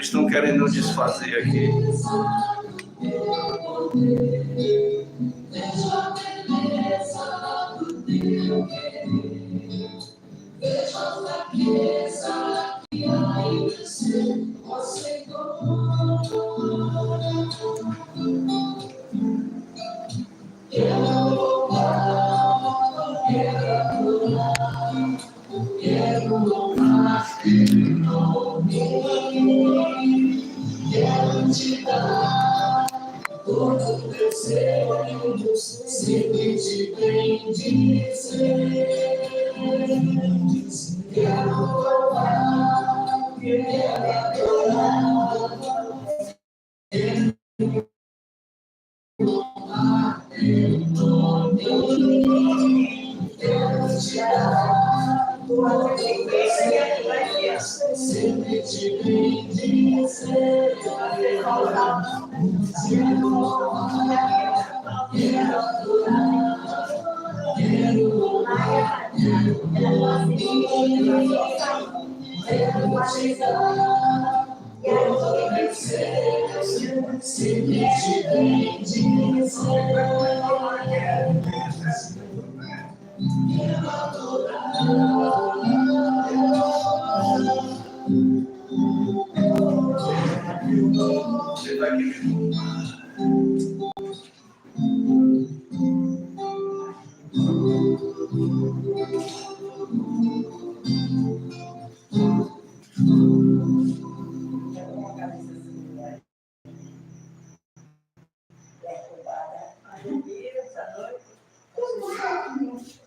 eles estão querendo desfazer aqui. Quero te dar todo o meu ser, sempre te bem dizer. Quero louvar, quero adorar, quero louvar teu nome. Quero te dar todo o meu ser, sempre te bem dizer. Quero louvar, quero adorar, quero louvar teu nome. Quero te dar todo o meu ser, sempre te bem dizer. Quero adorar. Você está aqui mesmo.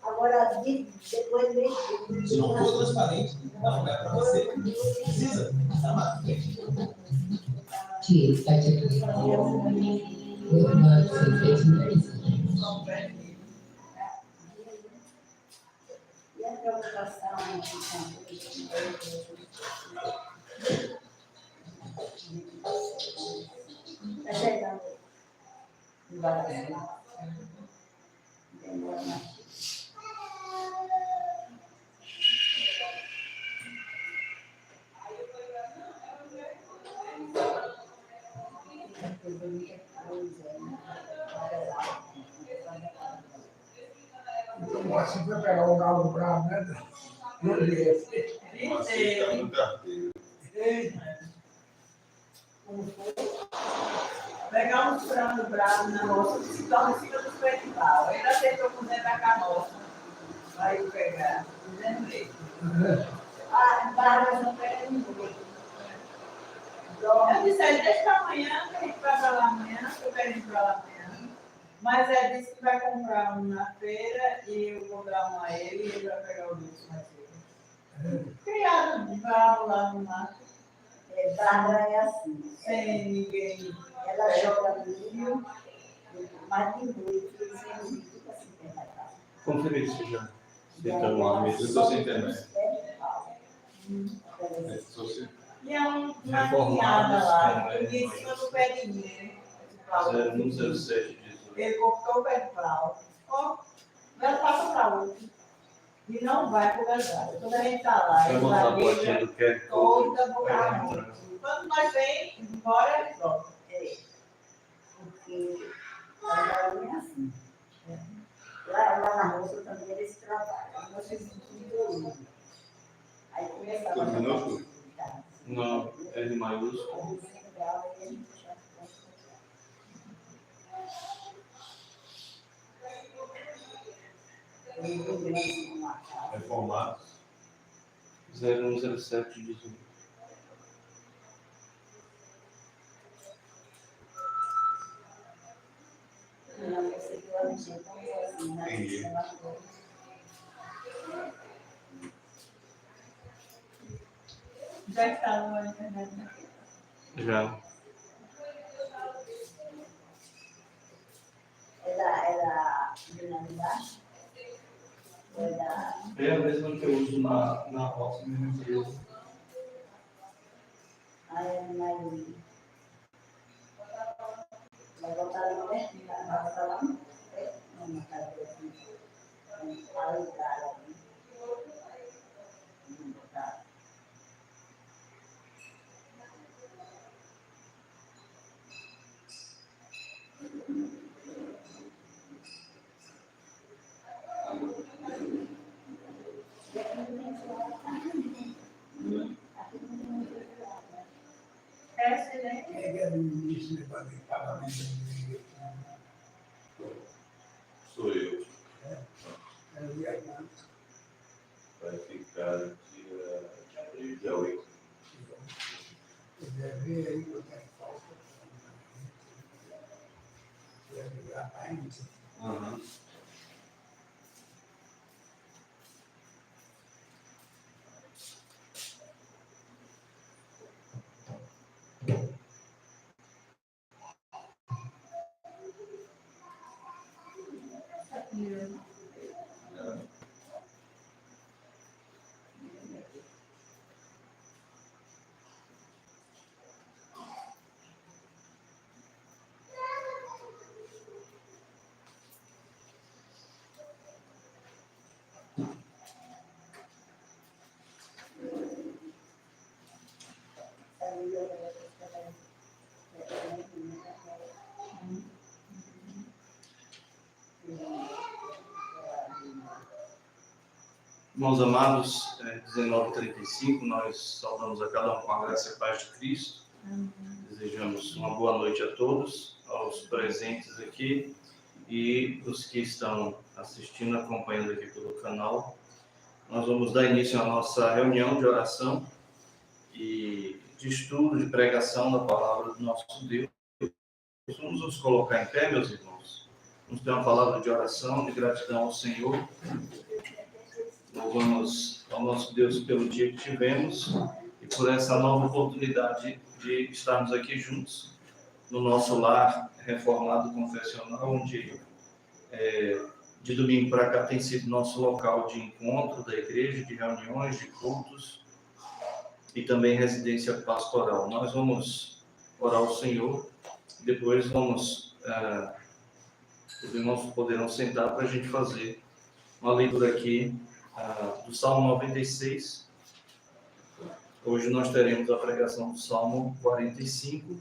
Agora, depois desse. Se não for transparente, não é para você. Precisa. She expected to be with much sensation. E a preocupação está chegando devagarzinho. Demora mais. Então, assim foi pegar o galo bravo, né? Não devia. Pegar um frango bravo na roça, que se torna em cima dos pés de pau. Ainda tentou comer da carroça. Vai pegar. Dizendo mesmo. Ah, barras não pega ninguém. Eu disse, deixa para amanhã, que a gente vai para lá amanhã, que eu quero ir para lá amanhã. Mas ele disse que vai comprar um na feira e eu vou dar um a ele e ele vai pegar o doce mais cedo. Criado de bravo lá no mato. Barra é assim. Sem ninguém. Ela joga milho, mas de noite, sem milho, fica assim, tem mais fácil. Conferir se já. Se estão lá mesmo. Eu estou sem internet. E é uma ninhada lá, eu vi em cima do pé de milho. 0107 Ele cortou o pé de pau. Ó, vai passa para outro. E não vai para o gazado. Quando a gente está lá, vai ele mostrar a vai plaquinha do QR toda borrada. Quando nós vem embora, ele volta. Porque ela não é assim. Lá na roça também eles trabalham. Nós fizemos tudo. Aí começava a Terminou? Não, L maiúsculo. Reformados. 0107 18. Entendi. Já estava na internet. Já. É da embaixo? É a mesma que eu uso na roça, mesmo que eu. Aí é mais. Vai botar ali pertinho, vai botar lá no pé. Não, na cara dele assim. Aí o cara ali. Vamos botar. é que é do início de pagamento de igreja? Sou eu. É o dia quanto? Vai ficar dia de abril, dia 8. Você deve ver aí quanto é que falta. Você deve ligar para a gente. Uhum. Irmãos amados, 19h35, nós saudamos a cada um com a graça e a paz de Cristo. Desejamos uma boa noite a todos, aos presentes aqui e os que estão assistindo, acompanhando aqui pelo canal. Nós vamos dar início à nossa reunião de oração e de estudo, de pregação da palavra do nosso Deus. Vamos nos colocar em pé, meus irmãos. Vamos ter uma palavra de oração, de gratidão ao Senhor. Louvamos ao nosso Deus pelo dia que tivemos e por essa nova oportunidade de estarmos aqui juntos, no nosso lar reformado confessional, onde de domingo para cá tem sido nosso local de encontro da igreja, de reuniões, de cultos e também residência pastoral. Nós vamos orar ao Senhor, depois os irmãos poderão sentar para a gente fazer uma leitura aqui do Salmo 96. Hoje nós teremos a pregação do Salmo 45,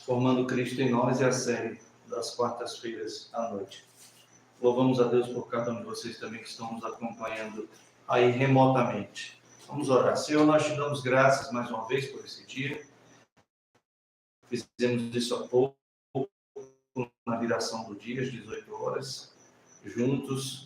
Formando Cristo em Nós, e a série das quartas-feiras à noite. Louvamos a Deus por cada um de vocês também que estão nos acompanhando aí remotamente. Vamos orar. Senhor, nós te damos graças mais uma vez por esse dia. Fizemos isso há pouco, na viração do dia, às 18 horas, juntos,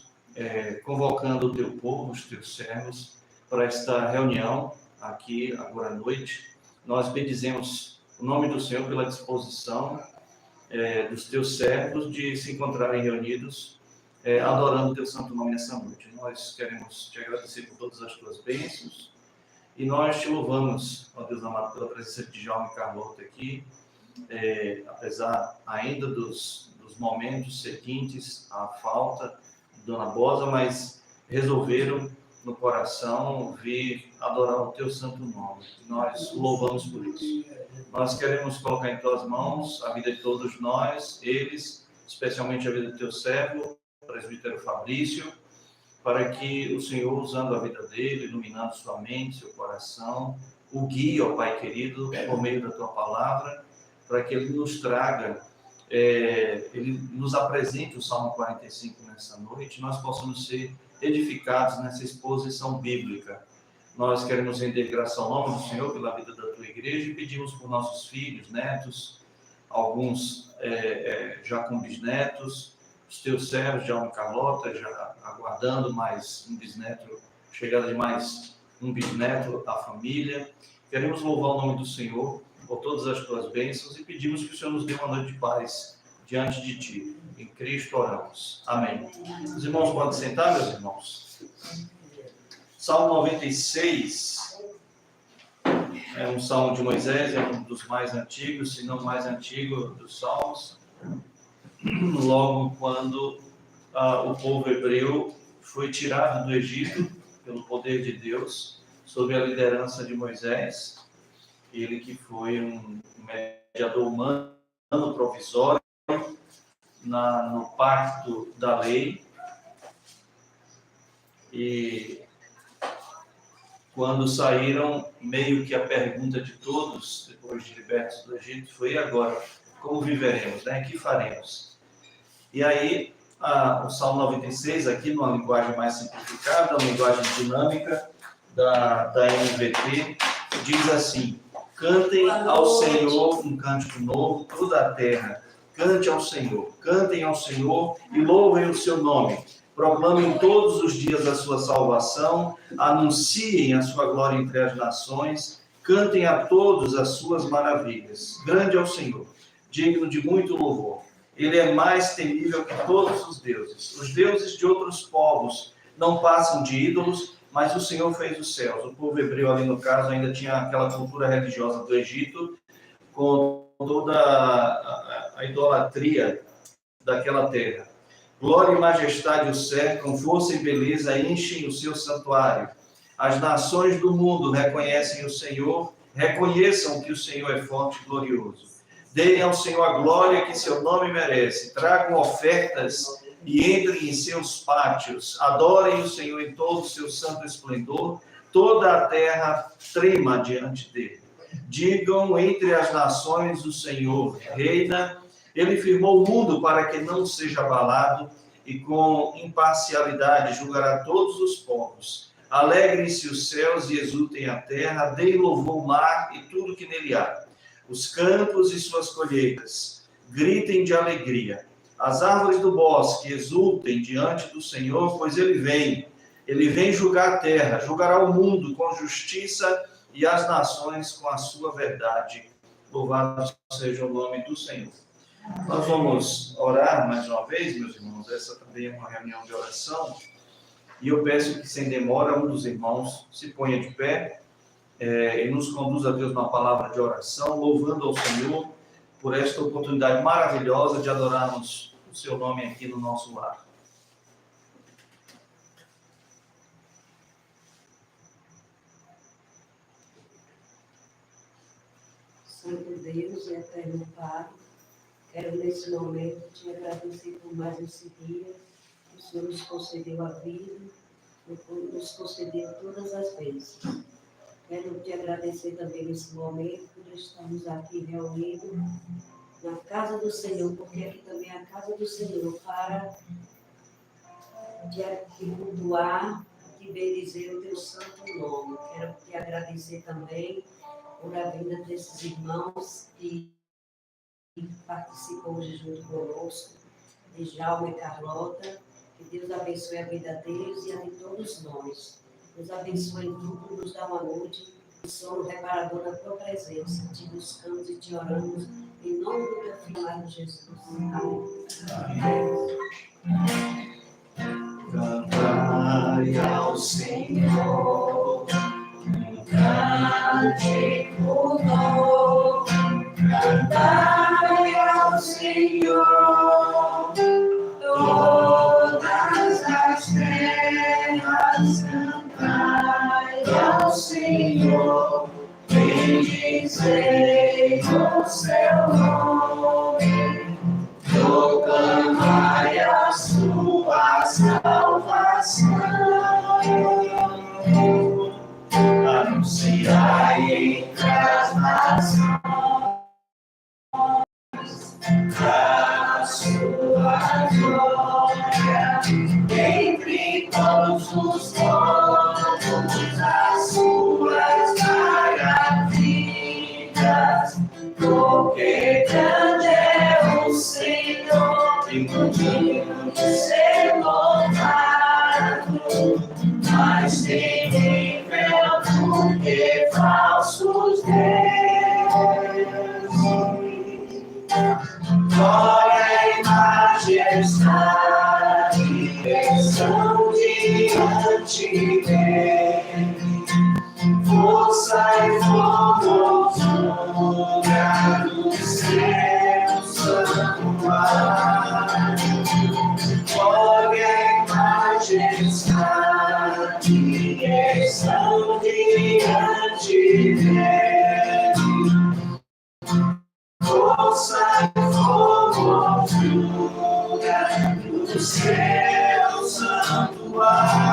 convocando o teu povo, os teus servos, para esta reunião aqui agora à noite. Nós bendizemos o nome do Senhor pela disposição dos teus servos de se encontrarem reunidos, adorando o teu santo nome nessa noite. Nós queremos te agradecer por todas as tuas bênçãos e nós te louvamos, ó Deus amado, pela presença de Djalma e Carlota aqui, apesar ainda dos momentos seguintes à falta de Dona Bosa, mas resolveram no coração vir adorar o teu santo nome. Nós louvamos por isso. Nós queremos colocar em tuas mãos a vida de todos nós, eles, especialmente a vida do teu servo, o presbítero Fabrício, para que o Senhor, usando a vida dele, iluminando sua mente, seu coração, o guie, ó Pai querido, por meio da tua palavra, para que ele nos traga, ele nos apresente o Salmo 45 nessa noite, nós possamos ser edificados nessa exposição bíblica. Nós queremos render graça ao nome do Senhor pela vida da tua igreja e pedimos por nossos filhos, netos, alguns já com bisnetos, os teus servos, Djalma e Carlota, já aguardando mais um bisneto, chegada de mais um bisneto à família. Queremos louvar o nome do Senhor por todas as tuas bênçãos e pedimos que o Senhor nos dê uma noite de paz diante de ti. Em Cristo oramos. Amém. Os irmãos podem sentar, meus irmãos. Salmo 96 é um salmo de Moisés, é um dos mais antigos, se não o mais antigo dos salmos. Logo quando o povo hebreu foi tirado do Egito pelo poder de Deus, sob a liderança de Moisés, ele que foi um mediador humano provisório no pacto da lei. E quando saíram, meio que a pergunta de todos, depois de libertos do Egito, foi: e agora? Como viveremos? Né? O que faremos? E aí, o Salmo 96, aqui numa linguagem mais simplificada, uma linguagem dinâmica da NVT, diz assim: Cantem ao Senhor um cântico novo, toda a terra. Cante ao Senhor, cantem ao Senhor e louvem o seu nome. Proclamem todos os dias a sua salvação, anunciem a sua glória entre as nações, cantem a todos as suas maravilhas. Grande é o Senhor, digno de muito louvor. Ele é mais temível que todos os deuses. Os deuses de outros povos não passam de ídolos, mas o Senhor fez os céus. O povo hebreu ali, no caso, ainda tinha aquela cultura religiosa do Egito, com toda a idolatria daquela terra. Glória e majestade o cercam, força e beleza enchem o seu santuário. As nações do mundo reconhecem o Senhor, reconheçam que o Senhor é forte e glorioso. Deem ao Senhor a glória que seu nome merece, tragam ofertas e entrem em seus pátios. Adorem o Senhor em todo o seu santo esplendor, toda a terra trema diante dele. Digam entre as nações, o Senhor reina. Ele firmou o mundo para que não seja abalado e com imparcialidade julgará todos os povos. Alegrem-se os céus e exultem a terra, deem louvor ao mar e tudo que nele há. Os campos e suas colheitas, gritem de alegria. As árvores do bosque exultem diante do Senhor, pois ele vem julgar a terra, julgará o mundo com justiça e as nações com a sua verdade. Louvado seja o nome do Senhor. Nós vamos orar mais uma vez, meus irmãos. Essa também é uma reunião de oração. E eu peço que, sem demora, um dos irmãos se ponha de pé e nos conduza a Deus na palavra de oração, louvando ao Senhor por esta oportunidade maravilhosa de adorarmos o seu nome aqui no nosso lar. Santo Deus e eterno Pai, quero nesse momento te agradecer por mais esse dia. O Senhor nos concedeu a vida, nos concedeu todas as vezes. Quero te agradecer também nesse momento por estarmos aqui reunidos na casa do Senhor, porque aqui também é a casa do Senhor, para te cultuar, te bendizer o teu santo nome. Quero te agradecer também por a vinda desses irmãos que participam hoje junto conosco, de Djalma e Carlota. Que Deus abençoe a vida deles e a de todos nós. Nos abençoe em tudo, nos dá uma noite de sono reparador na tua presença. Te buscamos e te oramos em nome do teu filho amado Jesus. Amém. Cantai ao Senhor, cântico novo, cantai ao Senhor, todas as terras, cantai ao Senhor, bendizei o seu nome, proclamai a sua salvação, anunciai entre as nações a sua glória, entre todos os povos as suas maravilhas, porque grande é o Senhor e digno de ser louvado, mais temível do que falsos deuses. Glória e majestade são diante dele, força e formosura do seu santuário. Glória e majestade são diante dele, força e formosura do seu santuário.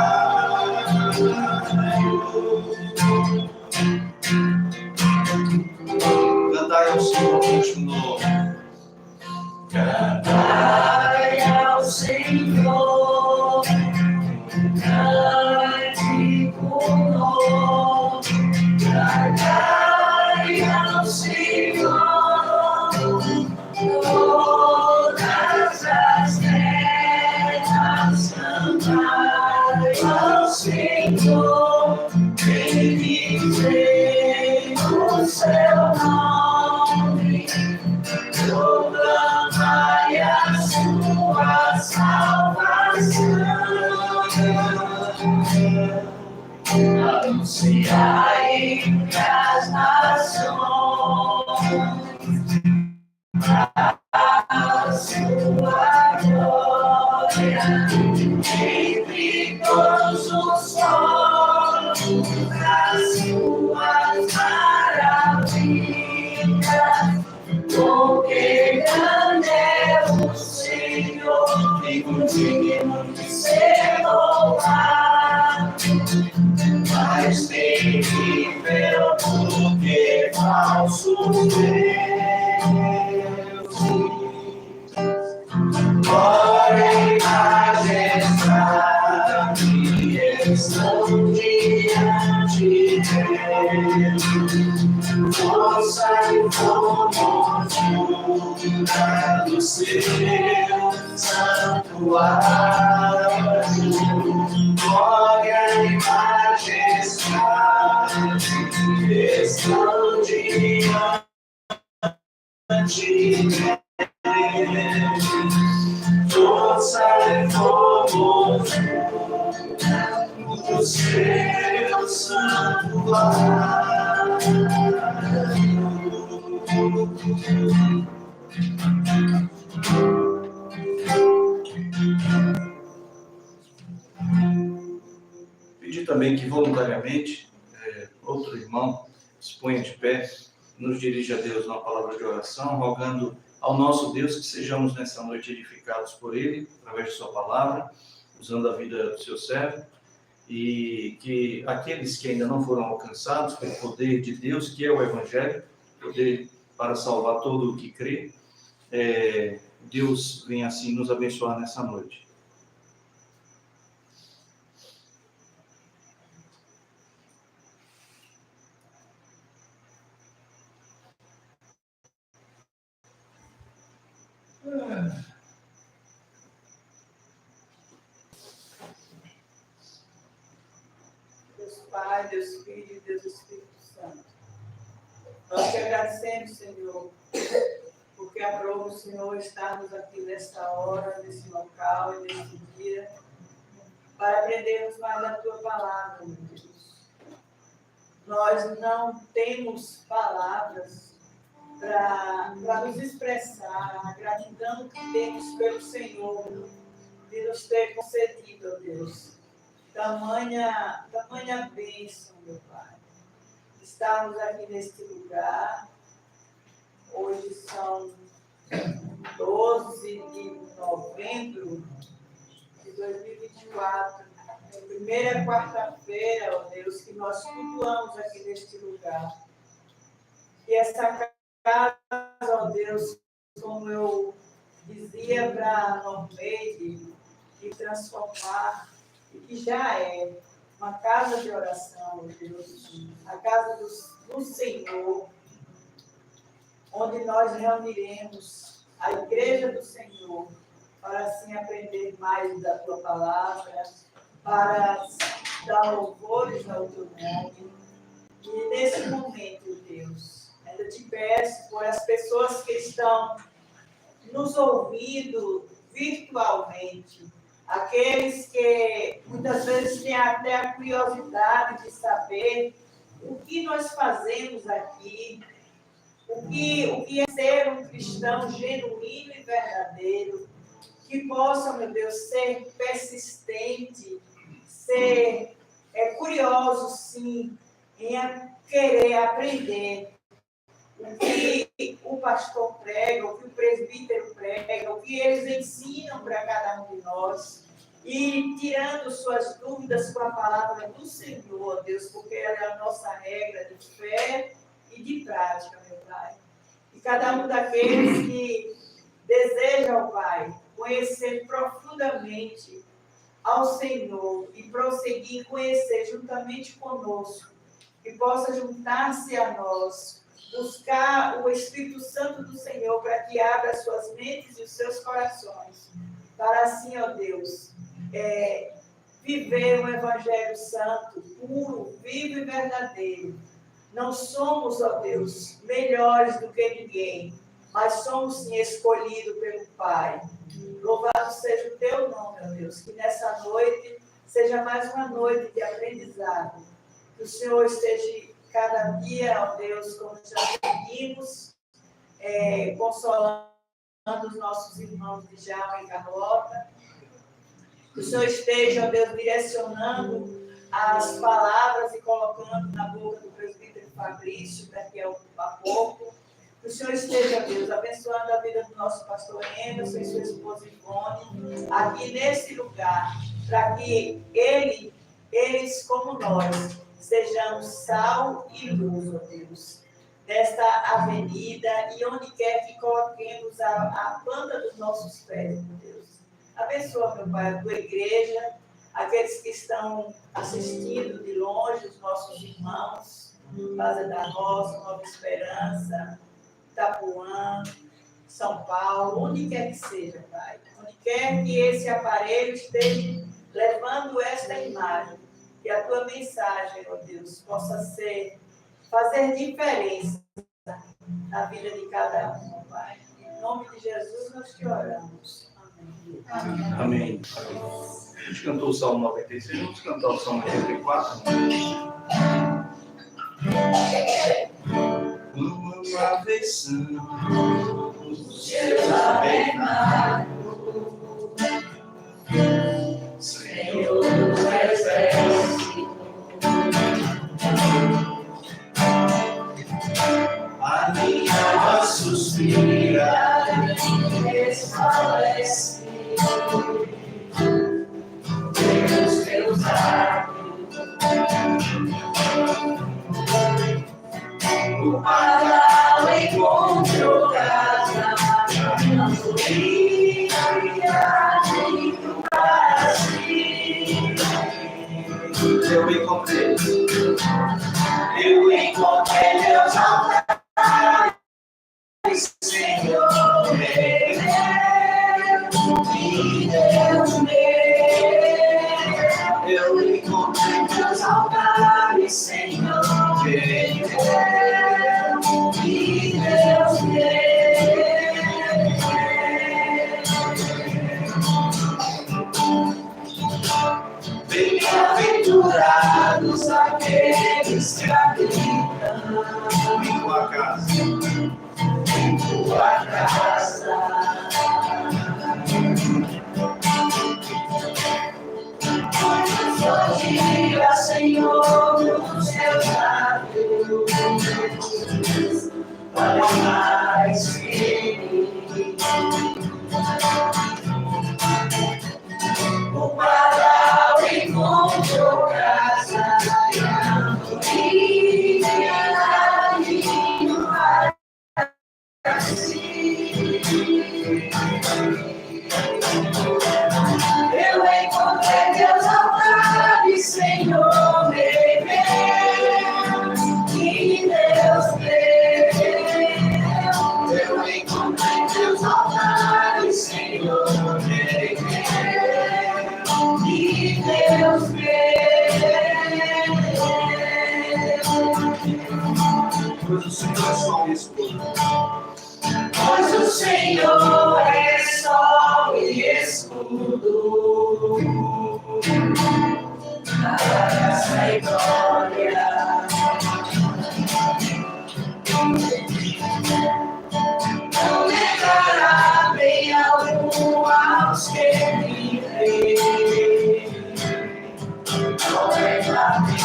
Cantai ao Senhor, continuou. Cantai ao Senhor, cântico novo, cantai dizer o seu nome, proclamai a sua salvação, anunciai as nações a sua glória, entre todos os povos, as suas maravilhas, porque grande é o Senhor, e digno de ser louvado, mas terrível do que falso Deus. Glória e majestade estão diante dele, força e formosura do seu santuário. Glória e majestade estão diante dele, força e formosura do seu santuário. Pedir também que voluntariamente outro irmão se ponha de pé, nos dirija a Deus numa palavra de oração, rogando ao nosso Deus que sejamos nessa noite edificados por Ele, através de Sua palavra, usando a vida do Seu servo, e que aqueles que ainda não foram alcançados pelo poder de Deus, que é o Evangelho, poder para salvar todo o que crê, Deus venha assim nos abençoar nessa noite. Deus Pai, Deus Filho e Deus Espírito Santo. Nós te agradecemos, Senhor, porque aprova o Senhor estarmos aqui nesta hora, nesse local e nesse dia, para aprendermos mais da Tua palavra, meu Deus. Nós não temos palavras para nos expressar a gratidão que temos pelo Senhor de nos ter concedido, ó Deus, tamanha bênção, meu Pai. Estamos aqui neste lugar. Hoje são 12 de novembro de 2024. A primeira quarta-feira, ó Deus, que nós cultuamos aqui neste lugar. E essa casa, ó Deus, como eu dizia para Normeide, de transformar, e que já é uma casa de oração, ó Deus, a casa do Senhor, onde nós reuniremos a igreja do Senhor, para assim aprender mais da Tua palavra, para dar louvores ao Teu nome. E nesse momento, Deus, ainda te peço por as pessoas que estão nos ouvindo virtualmente, aqueles que muitas vezes têm até a curiosidade de saber o que nós fazemos aqui, o que é ser um cristão genuíno e verdadeiro, que possa, meu Deus, ser persistente, ser curioso, sim, em querer aprender o que o pastor prega, o que o presbítero prega, o que eles ensinam para cada um de nós, e tirando suas dúvidas com a palavra do Senhor, Deus, porque ela é a nossa regra de fé e de prática, meu Pai. E cada um daqueles que desejam, Pai, conhecer profundamente ao Senhor e prosseguir conhecer juntamente conosco, que possa juntar-se a nós, buscar o Espírito Santo do Senhor para que abra as suas mentes e os seus corações, para assim, ó Deus, viver um evangelho santo, puro, vivo e verdadeiro. Não somos, ó Deus, melhores do que ninguém, mas somos sim escolhidos pelo Pai. Louvado seja o teu nome, ó Deus, que nessa noite seja mais uma noite de aprendizado. Que o Senhor esteja cada dia, ó Deus, como já pedimos, consolando os nossos irmãos de Jalma e Carlota. Que o Senhor esteja, ó Deus, direcionando as palavras e colocando na boca do presbítero Fabrício, daqui a pouco. Que o Senhor esteja, Deus, abençoando a vida do nosso pastor Emerson e sua esposa Ivone, aqui nesse lugar, para que eles, como nós, sejamos sal e luz, ó Deus, desta avenida e onde quer que coloquemos a planta dos nossos pés, meu Deus. Abençoa, meu Pai, a tua igreja, aqueles que estão assistindo de longe, os nossos irmãos, Casa da Roça, Nova Esperança, Itapuã, São Paulo, onde quer que seja, Pai. Onde quer que esse aparelho esteja levando esta imagem, que a tua mensagem, ó Deus, possa fazer diferença na vida de cada um, Pai. Em nome de Jesus nós te oramos. Amém. Amém. A gente cantou o Salmo 96, vamos cantar o Salmo 84. Uma versão do seu reinado, Senhor dos exércitos, a minha alma suspira e desfalece pelos teus lábios. O Padrão encontrou casa, e para si. Eu encontrei Deus altares, Senhor meu, Deus meu. Eu encontrei Deus altares, Senhor meu, Deus meu. Bem-aventurados aqueles que habitam em tua casa, em tua casa. Todos os dias, Senhor, nos teus lábios, para mais que o Padrão encontrou casa, e para si. Eu encontrei Deus altares, Senhor meu, e Deus meu. Eu encontrei Deus altares, Senhor meu, e Deus meu. Pois o Senhor é sol e escudo. Pois o Senhor é sol e escudo. Na graça e glória. Não negará bem algum aos que vivem. Não negará bem.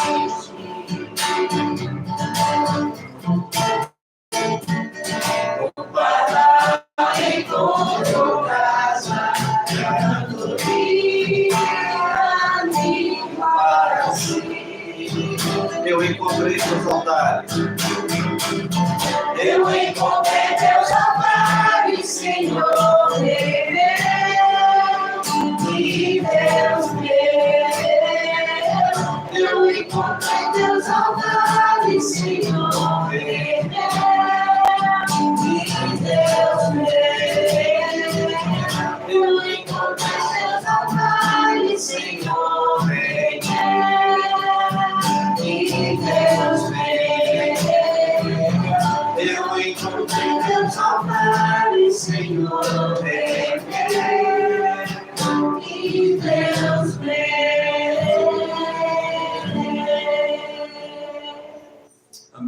O Padrão encontrou casa, e para si. Eu encontrei teus altares. Eu encontrei teus altares, Senhor meu, e Deus meu. Eu encontrei teus altares, Senhor meu, e Deus meu. Eu encontrei teus altares, Senhor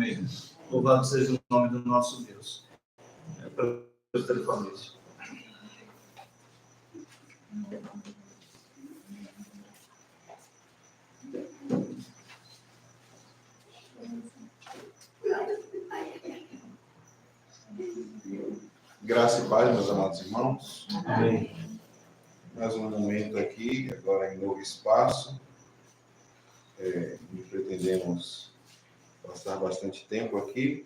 Amém. Louvado seja o nome do nosso Deus. Pela família. Graça e paz, meus amados irmãos. Amém. Mais um momento aqui, agora em novo espaço. E pretendemos passar bastante tempo aqui.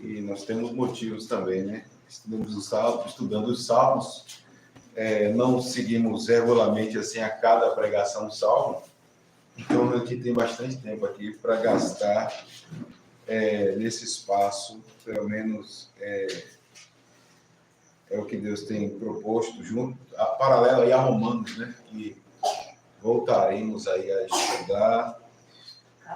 E nós temos motivos também, né? Estudando os salmos. Não seguimos regularmente assim a cada pregação salmo. Então a gente tem bastante tempo aqui para gastar nesse espaço, pelo menos é o que Deus tem proposto junto, paralelo aí a Romanos, né? Que voltaremos aí a estudar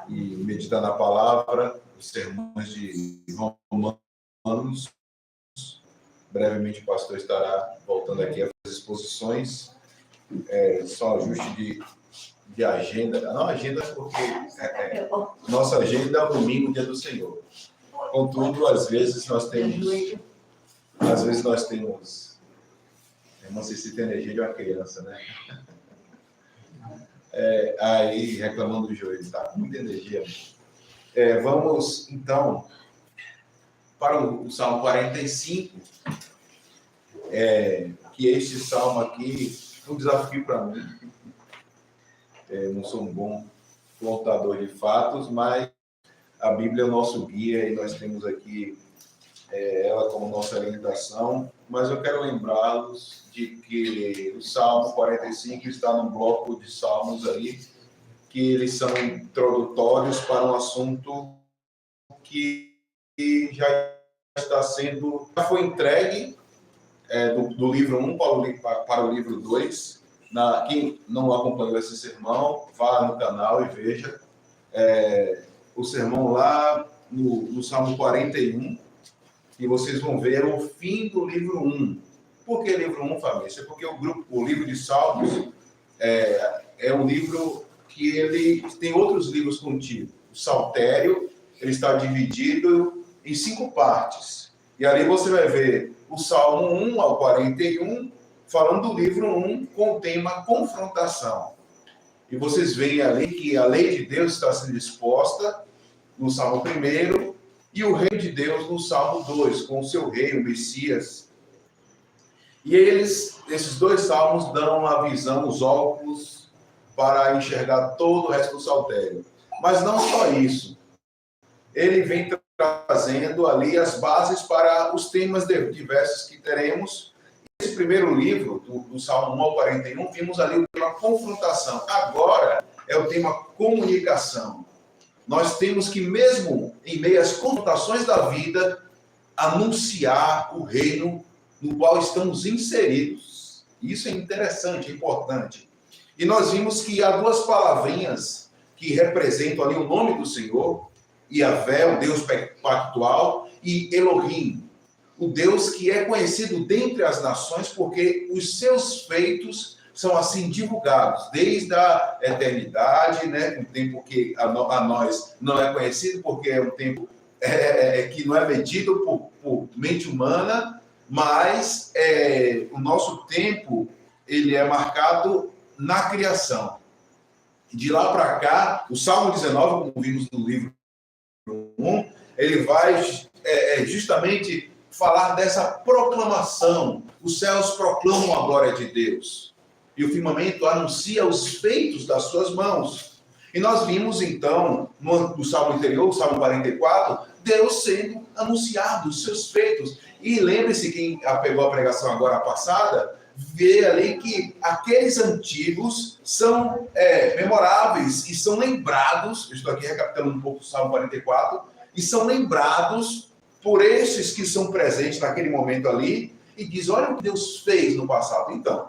e meditar na palavra, os sermões de Romanos. Brevemente o pastor estará voltando aqui às exposições, só ajuste de agenda, não agenda porque nossa agenda é o domingo, dia do Senhor. Contudo, às vezes nós temos, eu não sei se tem energia de uma criança, né? Aí reclamando do joelho, tá com muita energia. Vamos então para o Salmo 45, que este salmo aqui é um desafio para mim. Não sou um bom contador de fatos, mas a Bíblia é o nosso guia e nós temos aqui ela como nossa orientação. Mas eu quero lembrá-los de que o Salmo 45 está num bloco de salmos aí, que eles são introdutórios para um assunto que já foi entregue do livro 1 para o livro 2. Quem não acompanhou esse sermão, vá no canal e veja o sermão lá no Salmo 41, e vocês vão ver o fim do livro 1. Por que livro 1, família? Porque o livro de Salmos é um livro que ele tem outros livros contidos. O Saltério, ele está dividido em 5 partes. E ali você vai ver o Salmo 1 ao 41, falando do livro 1 com o tema confrontação. E vocês veem ali que a lei de Deus está sendo exposta no Salmo 1 e o reino de Deus no Salmo 2, com o seu rei, o Messias. E esses 2 salmos dão a visão, os óculos, para enxergar todo o resto do saltério. Mas não só isso. Ele vem trazendo ali as bases para os temas diversos que teremos. Esse primeiro livro, do Salmo 1 ao 41, vimos ali o tema confrontação. Agora é o tema comunicação. Nós temos que, mesmo em meio às confrontações da vida, anunciar o reino no qual estamos inseridos. Isso é interessante, é importante. E nós vimos que há 2 palavrinhas que representam ali o nome do Senhor: Yahvé, o Deus pactual, e Elohim, o Deus que é conhecido dentre as nações porque os seus feitos são assim divulgados desde a eternidade, né? Um tempo que a nós não é conhecido porque é um tempo que não é medido por mente humana, mas o nosso tempo ele é marcado na criação. De lá para cá, o Salmo 19, como vimos no livro 1, ele vai justamente falar dessa proclamação. Os céus proclamam a glória de Deus. E o firmamento anuncia os feitos das suas mãos. E nós vimos, então, no Salmo anterior, o Salmo 44, Deus sendo anunciado, os seus feitos. E lembre-se, quem pegou a pregação agora passada, vê ali que aqueles antigos são memoráveis e são lembrados, eu estou aqui recapitulando um pouco o Salmo 44, e são lembrados por esses que são presentes naquele momento ali, e diz, olha o que Deus fez no passado. Então,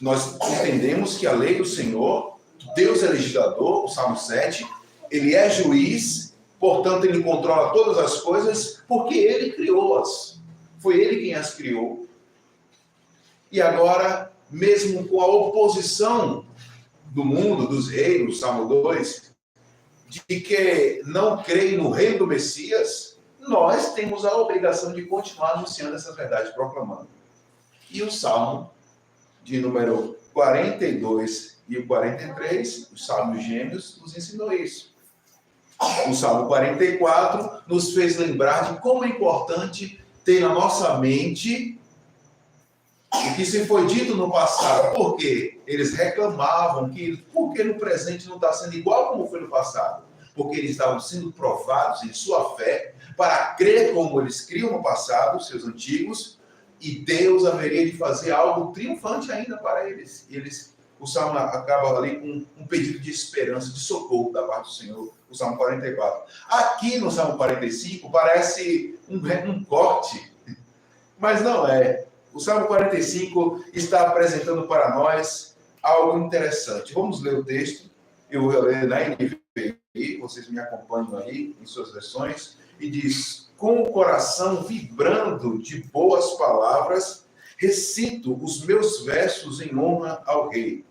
nós entendemos que a lei do Senhor, Deus é legislador, o Salmo 7, ele é juiz, portanto ele controla todas as coisas, porque ele criou-as. Foi ele quem as criou. E agora, mesmo com a oposição do mundo, dos reinos, Salmo 2, de que não creem no reino do Messias, nós temos a obrigação de continuar anunciando essas verdades, proclamando. E o Salmo de número 42 e o 43, os Salmos Gêmeos, nos ensinou isso. O Salmo 44 nos fez lembrar de como é importante ter na nossa mente o que se foi dito no passado. Por quê? Eles reclamavam que porque no presente não está sendo igual como foi no passado. Porque eles estavam sendo provados em sua fé para crer como eles criam no passado, seus antigos, e Deus haveria de fazer algo triunfante ainda para eles. O Salmo acaba ali com um pedido de esperança, de socorro da parte do Senhor, o Salmo 44. Aqui no Salmo 45 parece um corte, mas não é. O Salmo 45 está apresentando para nós algo interessante. Vamos ler o texto. Eu vou ler na NVI, vocês me acompanham aí em suas versões, e diz: com o coração vibrando de boas palavras, recito os meus versos em honra ao rei.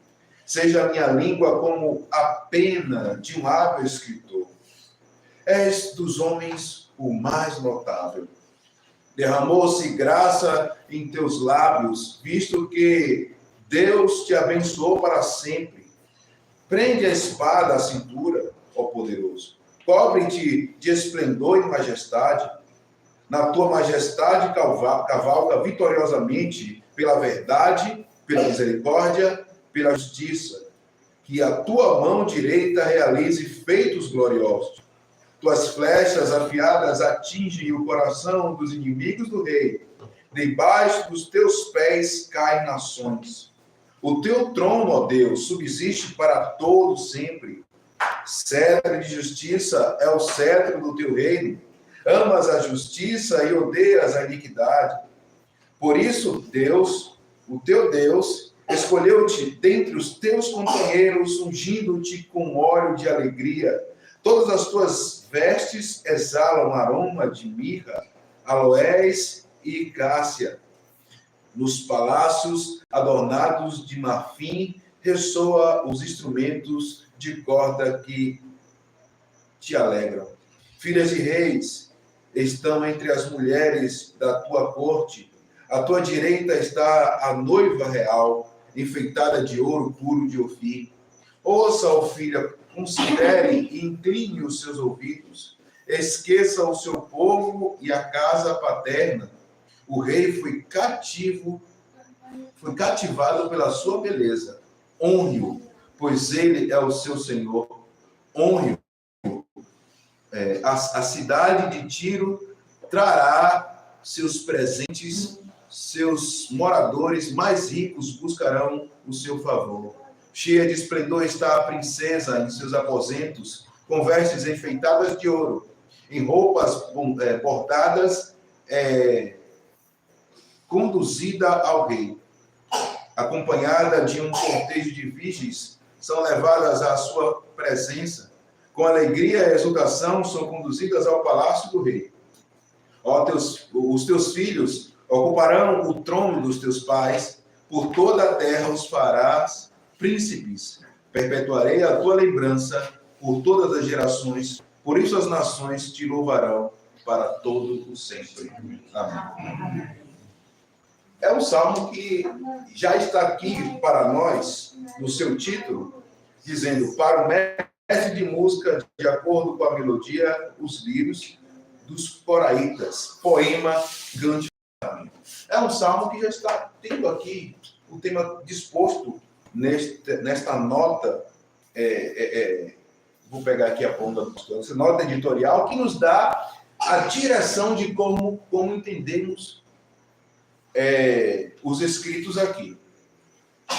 Seja a minha língua como a pena de um hábil escritor. És dos homens o mais notável. Derramou-se graça em teus lábios, visto que Deus te abençoou para sempre. Prende a espada à cintura, ó poderoso. Cobre-te de esplendor e majestade. Na tua majestade cavalga vitoriosamente pela verdade, pela misericórdia, pela justiça. Que a tua mão direita realize feitos gloriosos. Tuas flechas afiadas atingem o coração dos inimigos do rei. Debaixo dos teus pés caem nações. O teu trono, ó Deus, subsiste para todo sempre. Cetro de justiça é o cetro do teu reino. Amas a justiça e odeias a iniquidade. Por isso, Deus, o teu Deus, escolheu-te dentre os teus companheiros, ungindo-te com óleo de alegria. Todas as tuas vestes exalam aroma de mirra, aloés e cássia. Nos palácios adornados de marfim, ressoa os instrumentos de corda que te alegram. Filhas de reis estão entre as mulheres da tua corte. À tua direita está a noiva real, enfeitada de ouro puro de Ofir. Ouça, ó filha, considere e incline os seus ouvidos. Esqueça o seu povo e a casa paterna. O rei foi cativado pela sua beleza. Honre-o, pois ele é o seu senhor. Honre-o. A cidade de Tiro trará seus presentes, seus moradores mais ricos buscarão o seu favor. Cheia de esplendor está a princesa em seus aposentos, com vestes enfeitadas de ouro, em roupas bordadas, conduzida ao rei. Acompanhada de um cortejo de virgens, são levadas à sua presença. Com alegria e exultação, são conduzidas ao palácio do rei. Os teus filhos ocuparão o trono dos teus pais, por toda a terra os farás príncipes. Perpetuarei a tua lembrança por todas as gerações, por isso as nações te louvarão para todo o sempre. Amém. É um salmo que já está aqui para nós, no seu título, dizendo: para o mestre de música, de acordo com a melodia, os lírios dos coraitas, poema, grande. É um salmo que já está tendo aqui o tema disposto nesta nota, vou pegar aqui a ponta essa nota editorial, que nos dá a direção de como entendemos os escritos aqui.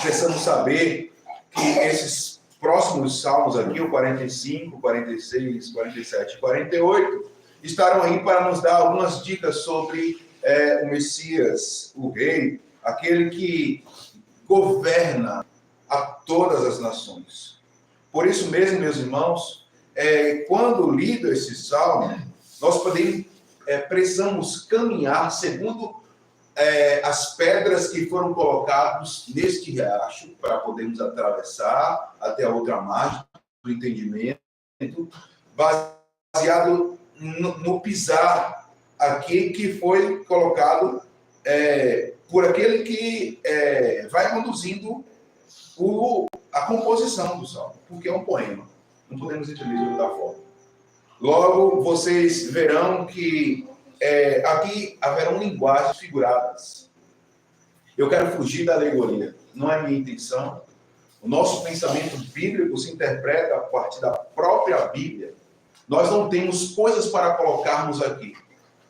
Precisamos saber que esses próximos salmos aqui, o 45, 46, 47 e 48, estarão aí para nos dar algumas dicas sobre o Messias, o Rei, aquele que governa a todas as nações. Por isso mesmo, meus irmãos, quando lido esse salmo, nós precisamos caminhar segundo as pedras que foram colocadas neste riacho para podermos atravessar até a outra margem do entendimento, baseado no pisar aqui que foi colocado por aquele que vai conduzindo a composição do salmo, porque é um poema. Não podemos entender de outra forma. Logo, vocês verão que aqui haverão linguagens figuradas. Eu quero fugir da alegoria. Não é minha intenção. O nosso pensamento bíblico se interpreta a partir da própria Bíblia. Nós não temos coisas para colocarmos aqui.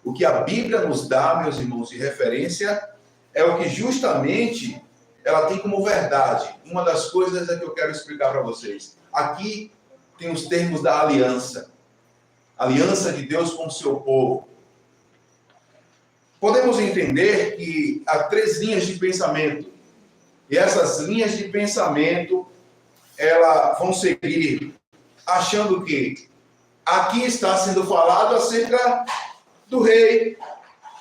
O que a Bíblia nos dá, meus irmãos, de referência, é o que justamente ela tem como verdade. Uma das coisas é que eu quero explicar para vocês. Aqui tem os termos da aliança. Aliança de Deus com o seu povo. Podemos entender que há 3 linhas de pensamento. E essas linhas de pensamento, elas vão seguir achando que aqui está sendo falado acerca do rei,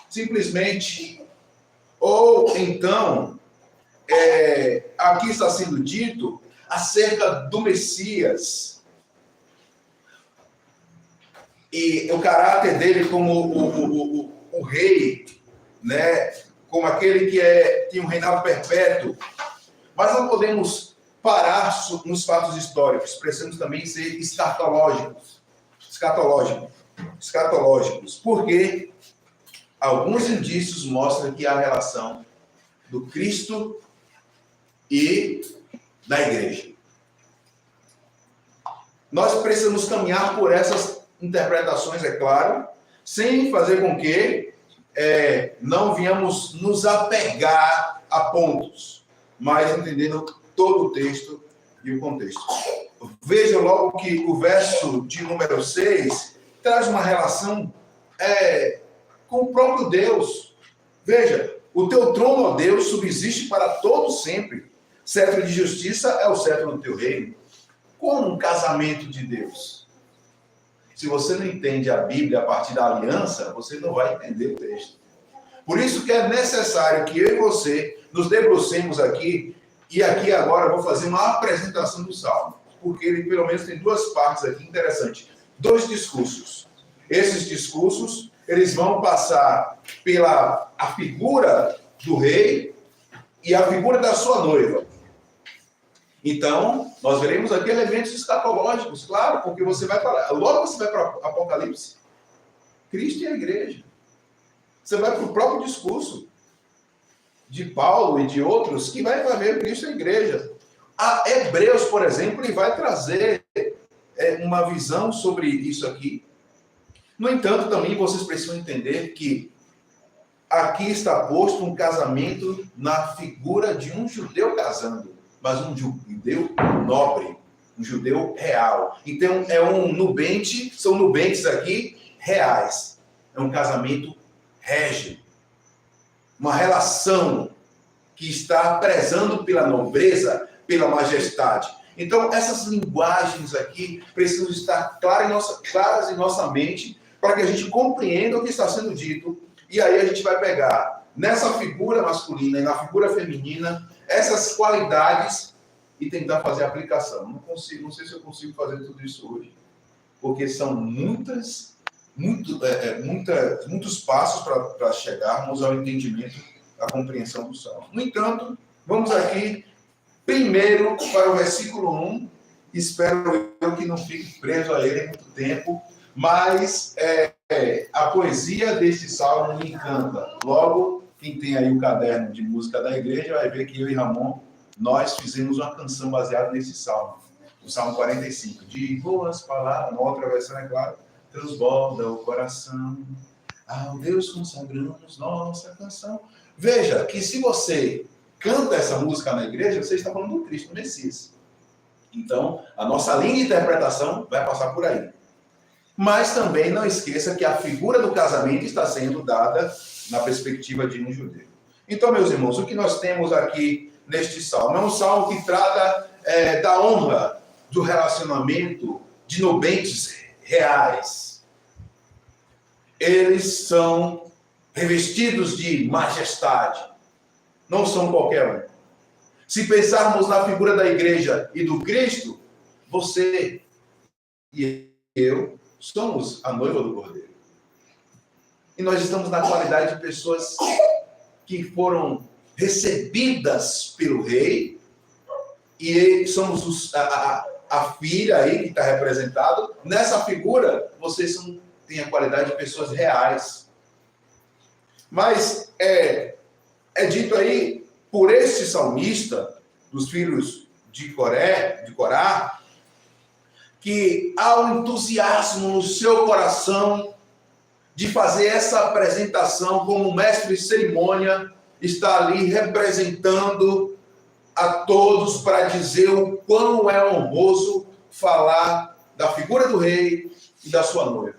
simplesmente. Ou então, aqui está sendo dito acerca do Messias. E o caráter dele como o rei, né? Como aquele que tem um reinado perpétuo. Mas não podemos parar nos fatos históricos. Precisamos também ser escatológicos. Porque alguns indícios mostram que há relação do Cristo e da igreja. Nós precisamos caminhar por essas interpretações, é claro, sem fazer com que não venhamos nos apegar a pontos, mas entendendo todo o texto e o contexto. Veja logo que o verso de número 6 traz uma relação com o próprio Deus. Veja, o teu trono, ó Deus, subsiste para todo sempre. Cetro de justiça é o cetro do teu reino. Como um casamento de Deus. Se você não entende a Bíblia a partir da aliança, você não vai entender o texto. Por isso que é necessário que eu e você nos debrucemos aqui, e aqui agora eu vou fazer uma apresentação do Salmo, porque ele pelo menos tem 2 partes aqui interessantes. 2 discursos. Esses discursos, eles vão passar pela a figura do rei e a figura da sua noiva. Então, nós veremos aqui elementos escatológicos, claro, porque você vai para... Logo você vai para Apocalipse. Cristo e a igreja. Você vai para o próprio discurso de Paulo e de outros que vai ver Cristo e a igreja. A Hebreus, por exemplo, ele vai trazer uma visão sobre isso aqui. No entanto, também vocês precisam entender que aqui está posto um casamento na figura de um judeu casando, mas um judeu nobre, um judeu real. Então, são nubentes aqui reais. É um casamento régio. Uma relação que está prezando pela nobreza, pela majestade. Então, essas linguagens aqui precisam estar claras em nossa mente para que a gente compreenda o que está sendo dito. E aí a gente vai pegar nessa figura masculina e na figura feminina essas qualidades e tentar fazer a aplicação. Não sei se eu consigo fazer tudo isso hoje, porque são muitos passos para chegarmos ao entendimento, à compreensão do Salmo. No entanto, vamos aqui primeiro para o versículo 1. Espero eu que não fique preso a ele muito tempo, mas a poesia deste salmo me encanta. Logo, quem tem aí o caderno de música da igreja vai ver que eu e Ramon, nós fizemos uma canção baseada nesse salmo. O Salmo 45. De boas palavras, uma outra versão, é claro, transborda o coração. Ao Deus consagramos nossa canção. Veja que se você canta essa música na igreja, você está falando do Cristo, do Messias. Então, a nossa linha de interpretação vai passar por aí. Mas também não esqueça que a figura do casamento está sendo dada na perspectiva de um judeu. Então, meus irmãos, o que nós temos aqui neste salmo? É um salmo que trata da honra, do relacionamento de nubentes reais. Eles são revestidos de majestade. Não são qualquer um. Se pensarmos na figura da igreja e do Cristo, você e eu somos a noiva do Cordeiro. E nós estamos na qualidade de pessoas que foram recebidas pelo rei, e somos a filha aí que está representado. Nessa figura, vocês têm a qualidade de pessoas reais. Mas é dito aí por este salmista, dos filhos de Corá, que há um entusiasmo no seu coração de fazer essa apresentação como mestre de cerimônia, está ali representando a todos para dizer o quão é honroso falar da figura do rei e da sua noiva.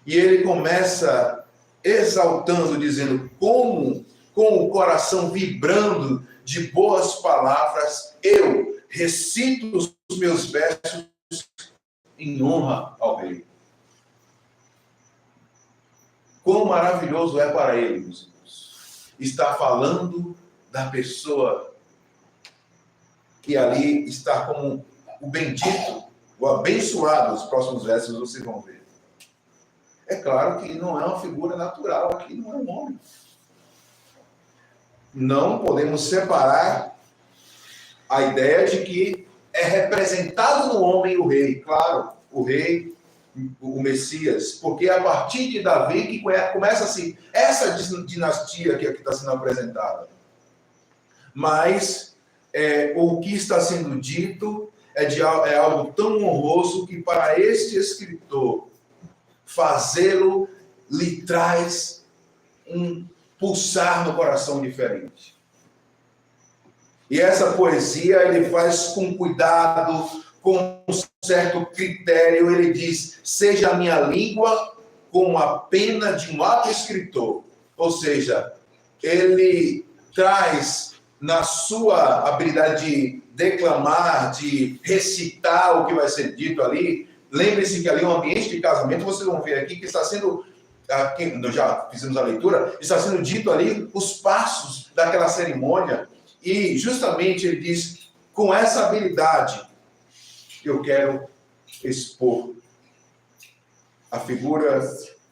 E ele começa exaltando, dizendo como, com o coração vibrando de boas palavras, eu recito os meus versos em honra ao rei. Quão maravilhoso é para ele, meus irmãos, estar falando da pessoa que ali está como o bendito, o abençoado. Os próximos versos vocês vão ver. É claro que não é uma figura natural aqui, não é um homem. Não podemos separar a ideia de que é representado no homem o rei. Claro, o rei, o Messias, porque é a partir de Davi que começa assim, essa dinastia que aqui está sendo apresentada. Mas o que está sendo dito é algo tão honroso que para este escritor fazê-lo lhe traz um pulsar no coração diferente. E essa poesia ele faz com cuidado, com um certo critério. Ele diz: seja a minha língua como a pena de um hábil escritor. Ou seja, ele traz na sua habilidade de declamar, de recitar o que vai ser dito ali. Lembre-se que ali é um ambiente de casamento. Vocês vão ver aqui que está sendo, aqui, nós já fizemos a leitura, está sendo dito ali os passos daquela cerimônia. E justamente ele diz: com essa habilidade eu quero expor a figura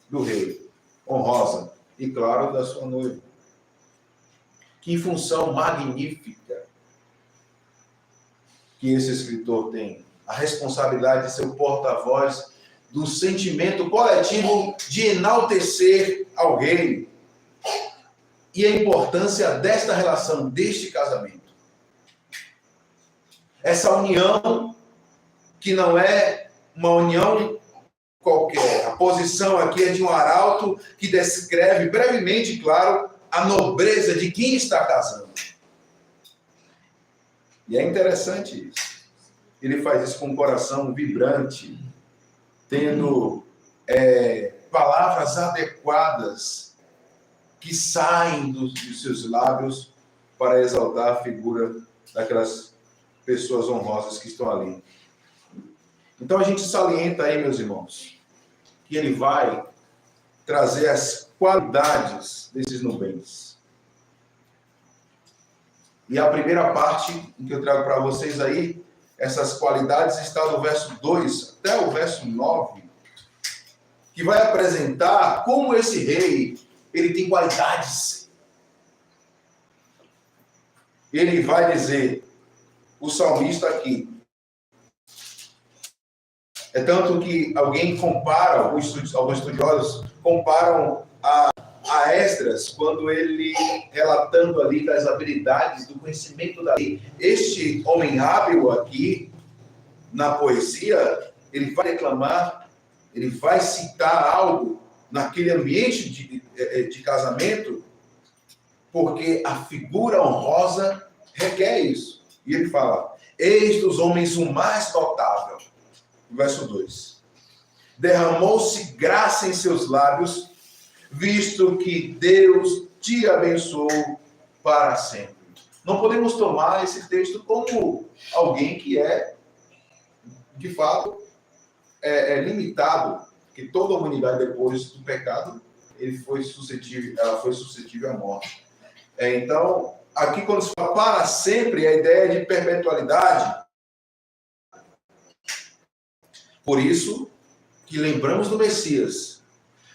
do rei, honrosa, e claro, da sua noiva. Que função magnífica que esse escritor tem. A responsabilidade de ser o porta-voz do sentimento coletivo de enaltecer ao rei. E a importância desta relação, deste casamento. Essa união que não é uma união qualquer. A posição aqui é de um arauto que descreve brevemente, claro, a nobreza de quem está casando. E é interessante isso. Ele faz isso com um coração vibrante, tendo palavras adequadas que saem dos seus lábios para exaltar a figura daquelas pessoas honrosas que estão ali. Então a gente salienta aí, meus irmãos, que ele vai trazer as qualidades desses nubens. E a primeira parte que eu trago para vocês aí, essas qualidades, está no verso 2 até o verso 9, que vai apresentar como esse rei, ele tem qualidades. Ele vai dizer, o salmista aqui, é tanto que alguém compara, alguns estudiosos comparam a Esdras, quando ele, relatando ali das habilidades, do conhecimento da lei. Este homem hábil aqui, na poesia, ele vai declamar, ele vai citar algo naquele ambiente de casamento, porque a figura honrosa requer isso. E ele fala: eis dos homens o mais notável. Verso 2. Derramou-se graça em seus lábios, visto que Deus te abençoou para sempre. Não podemos tomar esse texto como alguém que de fato, limitado, que toda a humanidade, depois do pecado, ela foi suscetível à morte. Então, aqui quando se fala para sempre, a ideia de perpetualidade Por isso que lembramos do Messias.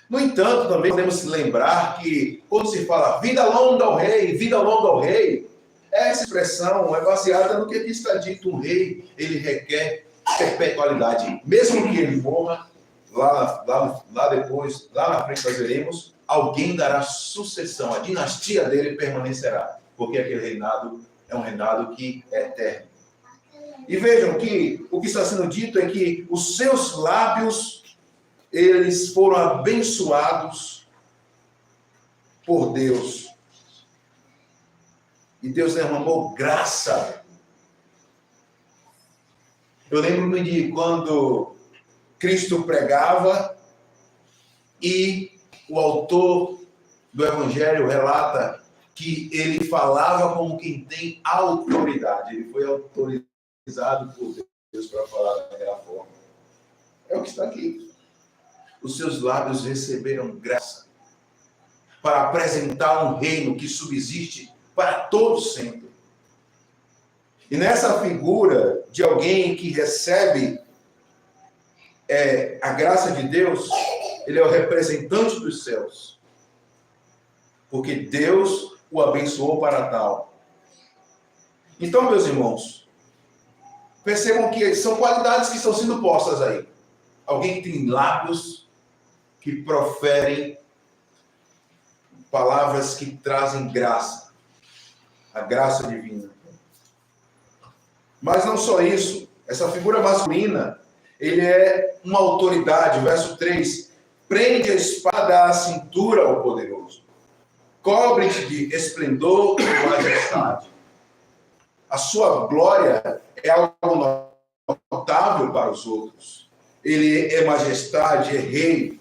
No entanto, também podemos lembrar que, quando se fala vida longa ao rei, vida longa ao rei, essa expressão é baseada no que aqui está dito. Um rei, ele requer perpetualidade. Mesmo que ele morra, lá depois, lá na frente nós veremos, alguém dará sucessão. A dinastia dele permanecerá. Porque aquele reinado é um reinado que é eterno. E vejam que o que está sendo dito é que os seus lábios, eles foram abençoados por Deus. E Deus derramou graça. Eu lembro-me de quando Cristo pregava e o autor do Evangelho relata que ele falava como quem tem autoridade. Ele foi autorizado por Deus para falar daquela forma. É o que está aqui. Os seus lábios receberam graça para apresentar um reino que subsiste para todos sempre. E nessa figura de alguém que recebe a graça de Deus, ele é o representante dos céus. Porque Deus o abençoou para tal. Então, meus irmãos, percebam que são qualidades que estão sendo postas aí. Alguém que tem lábios que proferem palavras que trazem graça. A graça divina. Mas não só isso. Essa figura masculina, ele é uma autoridade. Verso 3. Prende a espada à cintura ao poderoso. Cobre-te de esplendor e majestade. A sua glória é algo notável para os outros. Ele é majestade, é rei.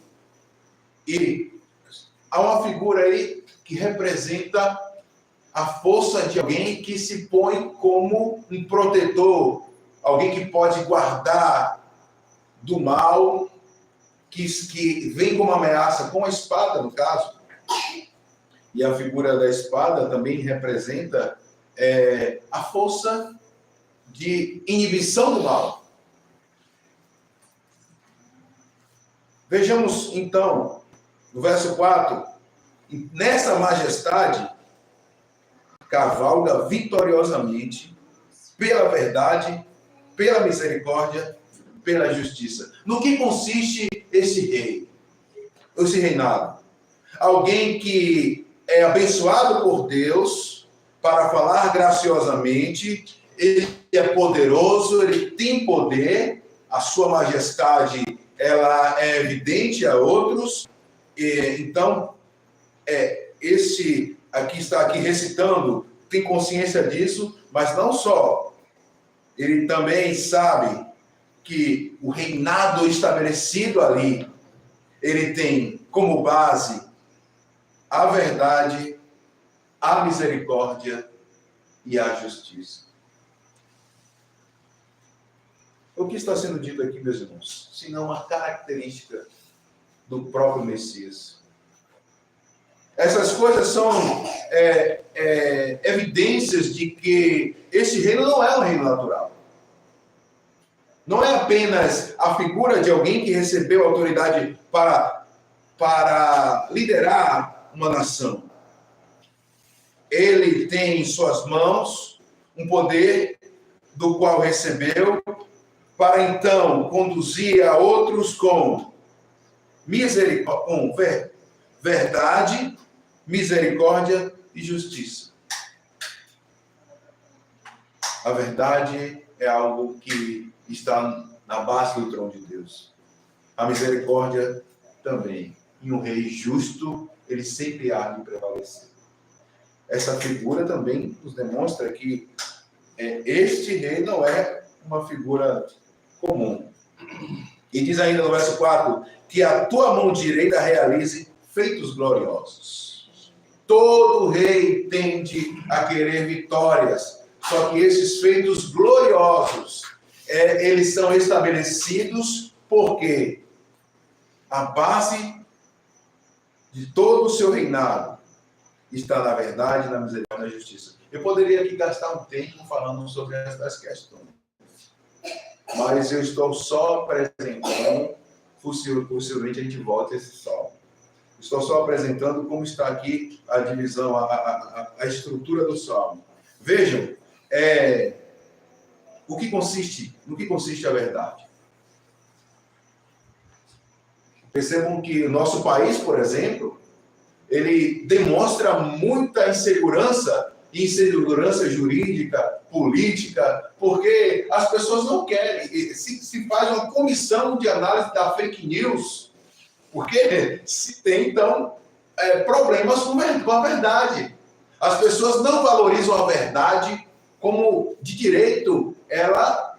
E há uma figura aí que representa a força de alguém que se põe como um protetor, alguém que pode guardar do mal, que vem como ameaça, com a espada, no caso. E a figura da espada também representa a força de inibição do mal. Vejamos, então, no verso 4, nessa majestade, cavalga vitoriosamente pela verdade, pela misericórdia, pela justiça. No que consiste esse rei? Esse reinado? Alguém que é abençoado por Deus para falar graciosamente, ele é poderoso, ele tem poder, a sua majestade ela é evidente a outros. Então, esse aqui está aqui recitando, tem consciência disso, mas não só. Ele também sabe que o reinado estabelecido ali, ele tem como base a verdade, a misericórdia e a justiça. O que está sendo dito aqui, meus irmãos? Senão uma característica do próprio Messias. Essas coisas são evidências de que esse reino não é um reino natural. Não é apenas a figura de alguém que recebeu autoridade para liderar uma nação. Ele tem em suas mãos um poder do qual recebeu para então conduzir a outros com misericórdia, com verdade, misericórdia e justiça. A verdade é algo que está na base do trono de Deus. A misericórdia também. E um rei justo, ele sempre há de prevalecer. Essa figura também nos demonstra que este rei não é uma figura comum. E diz ainda no verso 4, que a tua mão direita realize feitos gloriosos. Todo rei tende a querer vitórias, só que esses feitos gloriosos, eles são estabelecidos porque a base de todo o seu reinado está na verdade, na misericórdia e na justiça. Eu poderia aqui gastar um tempo falando sobre essas questões. mas eu estou só apresentando, possivelmente a gente volta a esse salmo. Estou só apresentando como está aqui a divisão, a estrutura do salmo. Vejam, no que consiste a verdade. Percebam que o nosso país, por exemplo, ele demonstra muita insegurança jurídica, política, porque as pessoas não querem. Se faz uma comissão de análise da fake news, porque se tem, então, problemas com a verdade. As pessoas não valorizam a verdade como de direito. Ela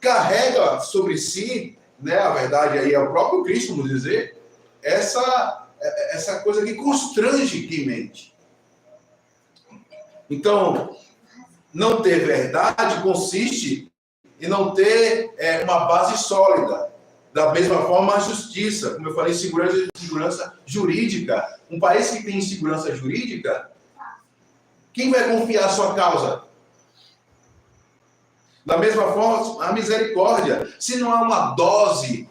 carrega sobre si, né, a verdade aí é o próprio Cristo, vamos dizer, essa coisa que constrange que mente. Então, não ter verdade consiste em não ter uma base sólida. Da mesma forma, a justiça, como eu falei, segurança jurídica. Um país que tem insegurança jurídica, quem vai confiar a sua causa? Da mesma forma, a misericórdia. Se não há uma dose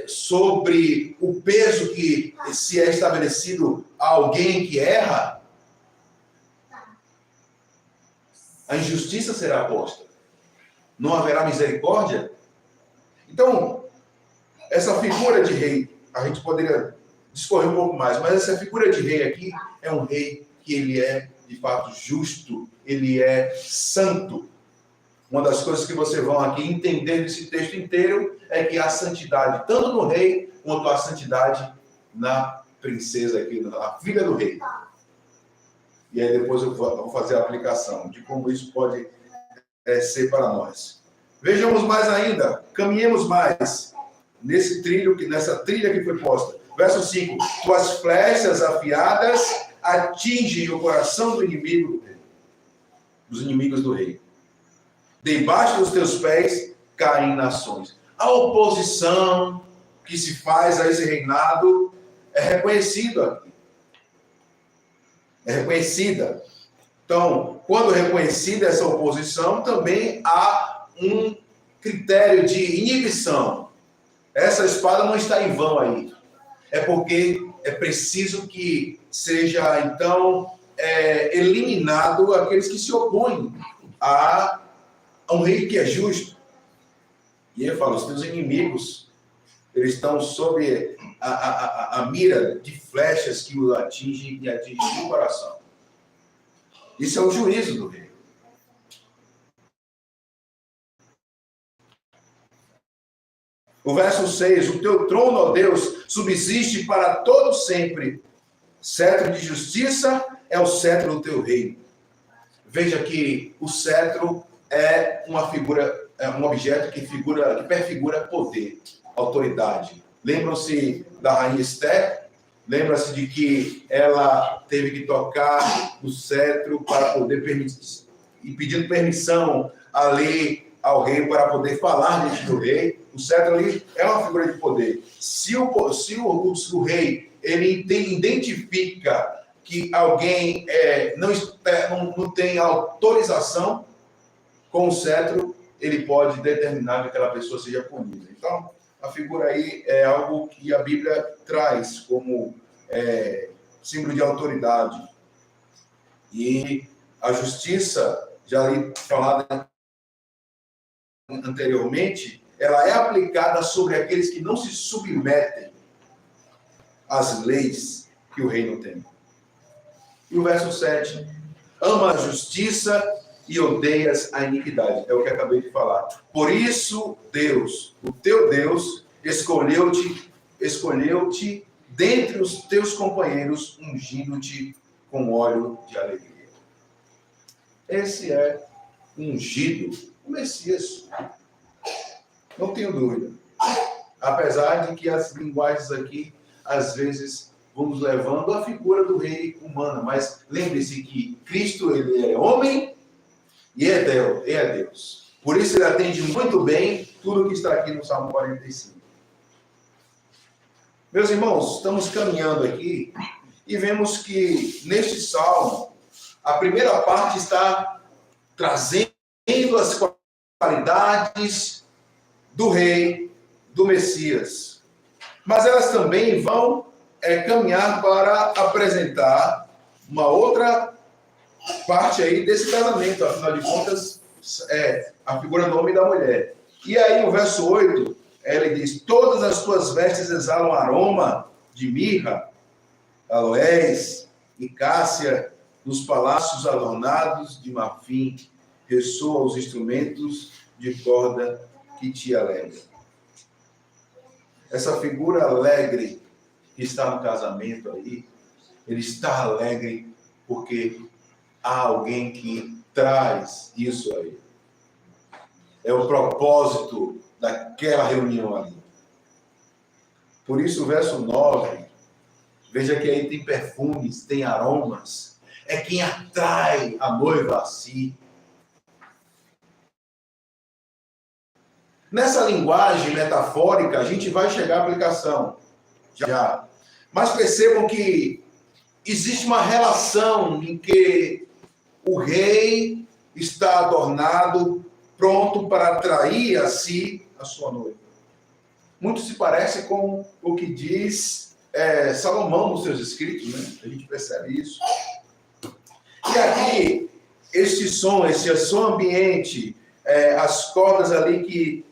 sobre o peso que se é estabelecido a alguém que erra, a injustiça será posta. Não haverá misericórdia. Então, essa figura de rei, a gente poderia discorrer um pouco mais, mas essa figura de rei aqui é um rei que ele é, de fato, justo, ele é santo. Uma das coisas que vocês vão aqui entender nesse texto inteiro é que há santidade, tanto no rei, quanto há santidade na princesa aqui, na filha do rei. E aí depois eu vou fazer a aplicação de como isso pode ser para nós. Vejamos mais ainda, caminhemos mais nessa trilha que foi posta. Verso 5. Tuas flechas afiadas atingem o coração do inimigo do rei, dos inimigos do rei. Debaixo dos teus pés caem nações. A oposição que se faz a esse reinado é reconhecida aqui. É reconhecida. Então, quando reconhecida essa oposição, também há um critério de inibição. Essa espada não está em vão aí. É porque é preciso que seja, então, eliminado aqueles que se opõem a um rei que é justo. E ele fala, os teus inimigos, eles estão sob a mira de flechas que o atingem e atingem o coração. Isso é o juízo do rei. O verso 6, o teu trono, ó Deus, subsiste para todo sempre. Cetro de justiça é o cetro do teu reino. Veja que o cetro é uma figura, é um objeto que perfigura poder, autoridade. Lembram-se da rainha Esther? Lembra-se de que ela teve que tocar o cetro para poder permitir, e pedindo permissão ali ao rei para poder falar diante do rei. O cetro ali é uma figura de poder. Se o rei ele identifica que alguém não tem autorização com o cetro, ele pode determinar que aquela pessoa seja punida. Então, a figura aí é algo que a Bíblia traz como símbolo de autoridade. E a justiça, já ali falada anteriormente, ela é aplicada sobre aqueles que não se submetem às leis que o reino tem. E o verso 7, ama a justiça e odeias a iniquidade. É o que acabei de falar. Por isso, Deus, o teu Deus, escolheu-te dentre os teus companheiros, ungindo-te com óleo de alegria. Esse é ungido, o Messias. Não tenho dúvida. Apesar de que as linguagens aqui, às vezes, vamos levando a figura do rei humana. Mas lembre-se que Cristo, ele é homem e é Deus. Por isso ele atende muito bem tudo que está aqui no Salmo 45. Meus irmãos, estamos caminhando aqui e vemos que neste salmo, a primeira parte está trazendo as qualidades do rei, do Messias. Mas elas também vão caminhar para apresentar uma outra parte aí desse casamento. Afinal de contas, a figura do homem e da mulher. E aí, o verso 8, ele diz: todas as tuas vestes exalam aroma de mirra, aloés e cássia, nos palácios adornados de marfim, ressoam os instrumentos de corda que te alegram. Essa figura alegre que está no casamento aí, ele está alegre porque há alguém que traz isso aí. É o propósito daquela reunião ali. Por isso, o verso 9, veja que aí tem perfumes, tem aromas. É quem atrai a noiva a si. Nessa linguagem metafórica, a gente vai chegar à aplicação. Já. Mas percebam que existe uma relação em que o rei está adornado, pronto para atrair a si a sua noiva. Muito se parece com o que diz Salomão nos seus escritos, né? A gente percebe isso. E aqui, este som ambiente, as cordas ali que,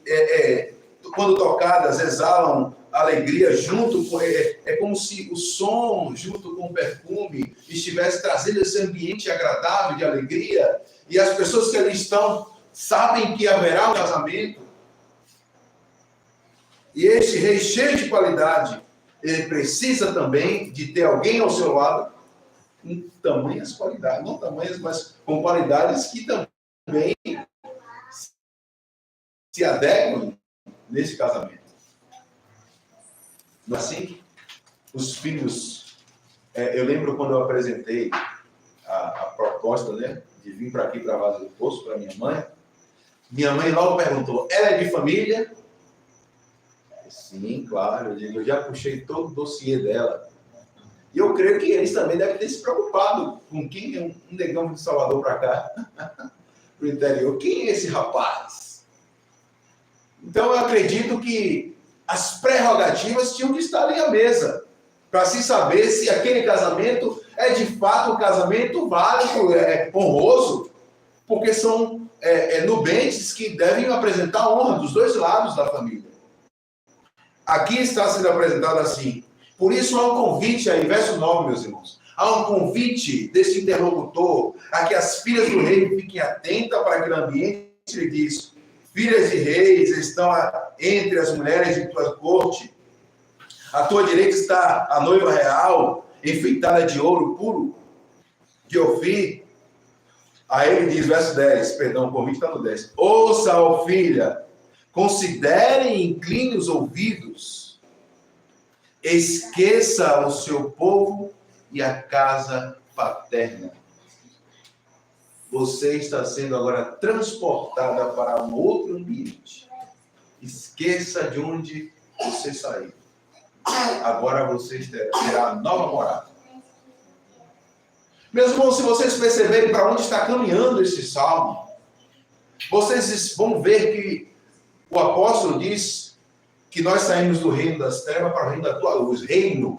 quando tocadas, exalam alegria junto com... É como se o som, junto com o perfume, estivesse trazendo esse ambiente agradável de alegria. E as pessoas que ali estão sabem que haverá um casamento. E este rei cheio de qualidade, ele precisa também de ter alguém ao seu lado com tamanhas qualidades. Não tamanhas, mas com qualidades que também se adequam nesse casamento. Assim, os filhos... eu lembro quando eu apresentei a proposta, né, de vir para aqui, para Vaz do Poço, para minha mãe logo perguntou: ela é de família? Sim, claro. Eu já puxei todo o dossiê dela. E eu creio que eles também devem ter se preocupado com quem é um negão de Salvador para cá, para o interior. Quem é esse rapaz? Então, eu acredito que as prerrogativas tinham que estar ali à mesa, para se saber se aquele casamento é de fato um casamento válido, honroso, porque são nubentes que devem apresentar honra dos dois lados da família. Aqui está sendo apresentado assim. Por isso há um convite aí, verso 9, meus irmãos. Há um convite desse interlocutor a que as filhas do rei fiquem atentas para aquele ambiente. Ele diz: filhas de reis estão entre as mulheres de tua corte. À tua direita está a noiva real, enfeitada de ouro puro, de Ofir. Aí ele diz, verso 10, perdão, o convite está no 10. Ouça, ó filha, considere e incline os ouvidos. Esqueça o seu povo e a casa paterna. Você está sendo agora transportada para um outro ambiente. Esqueça de onde você saiu. Agora você terá nova morada. Meus irmãos, se vocês perceberem para onde está caminhando esse salmo, vocês vão ver que o apóstolo diz que nós saímos do reino das trevas para o reino da tua luz. Reino.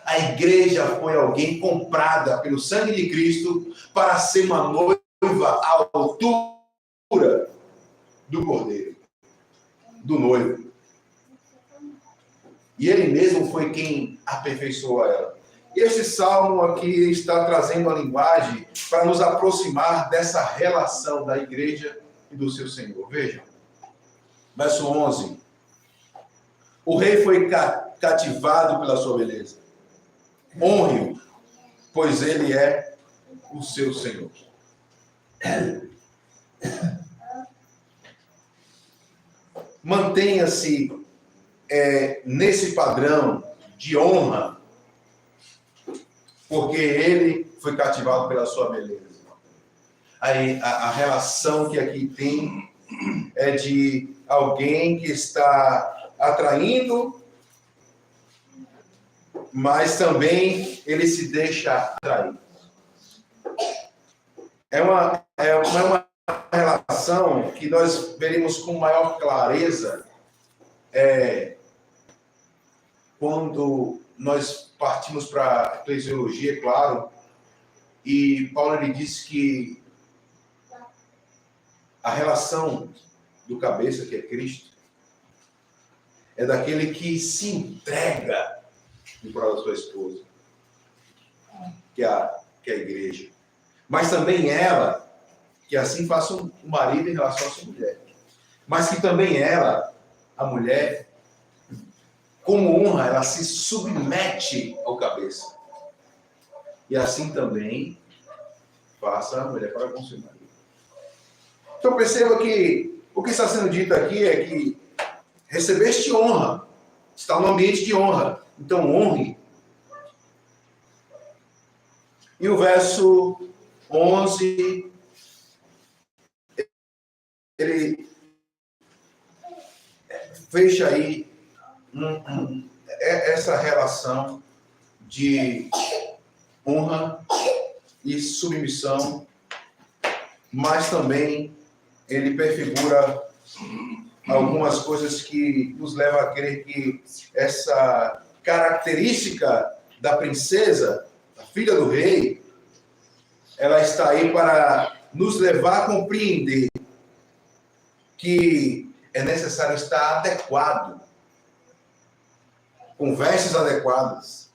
A igreja foi alguém comprada pelo sangue de Cristo para ser uma noiva à altura do Cordeiro, do noivo. E ele mesmo foi quem aperfeiçoou ela. E este salmo aqui está trazendo a linguagem para nos aproximar dessa relação da igreja e do seu Senhor. Vejam, verso 11. O rei foi cativado pela sua beleza. Honre-o, pois ele é o seu Senhor. Mantenha-se nesse padrão de honra, porque ele foi cativado pela sua beleza. Aí, a relação que aqui tem é de alguém que está atraindo, mas também ele se deixa atrair. É uma relação que nós veremos com maior clareza quando nós partimos para a eclesiologia, é claro, e Paulo ele diz que a relação do cabeça, que é Cristo, é daquele que se entrega em prol da sua esposa, que é a igreja. Mas também ela, que assim faça o marido em relação à sua mulher. Mas que também ela, a mulher, como honra, ela se submete ao cabeça. E assim também faça a mulher para com seu marido. Então perceba que o que está sendo dito aqui é que recebeste honra, está no ambiente de honra, então honre. E o verso 11, ele fecha aí essa relação de honra e submissão, mas também ele perfigura algumas coisas que nos levam a crer que essa característica da princesa, da filha do rei, ela está aí para nos levar a compreender que é necessário estar adequado, com vestes adequadas.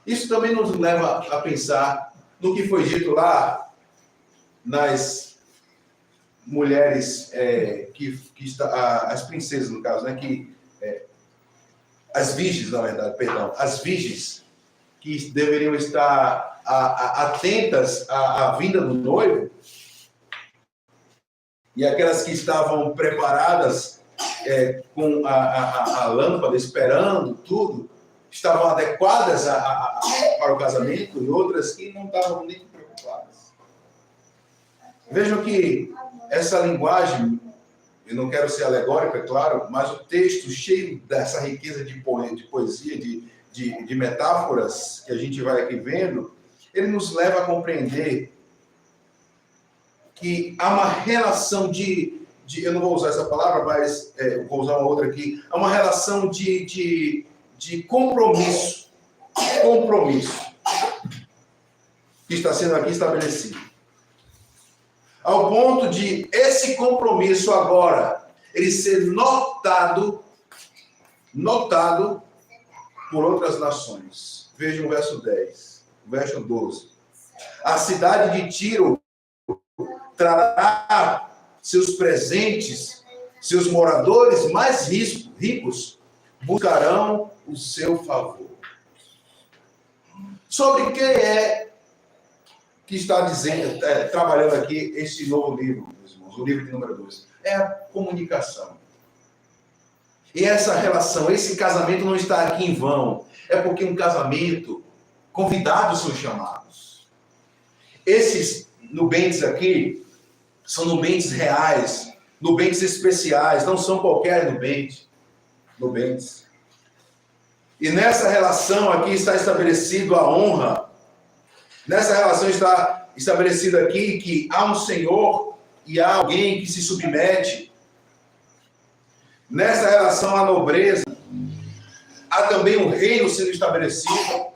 Isso também nos leva a pensar no que foi dito lá nas mulheres, as princesas, no caso, né? As virgens, na verdade, perdão, as virgens que deveriam estar atentas à vinda do noivo, e aquelas que estavam preparadas com a lâmpada, esperando tudo, estavam adequadas para o casamento, e outras que não estavam nem preocupadas. Vejam que essa linguagem, eu não quero ser alegórica, é claro, mas o texto cheio dessa riqueza de poesia, de metáforas que a gente vai aqui vendo, ele nos leva a compreender que há uma relação eu não vou usar essa palavra, mas vou usar uma outra aqui, há uma relação de compromisso, que está sendo aqui estabelecido. Ao ponto de esse compromisso agora, ele ser notado por outras nações. Vejam o verso 10, o verso 12. A cidade de Tiro trará seus presentes, seus moradores mais ricos buscarão o seu favor. Sobre quem é que está dizendo, trabalhando aqui este novo livro, meus irmãos, o livro de número 2? É a comunicação. E essa relação, esse casamento não está aqui em vão. É porque um casamento, convidados são chamados. Esses nubentes aqui são nubentes reais, nubentes especiais, não são qualquer nubentes. E nessa relação aqui está estabelecido a honra. Nessa relação está estabelecido aqui que há um Senhor e há alguém que se submete. Nessa relação há nobreza. Há também um reino sendo estabelecido.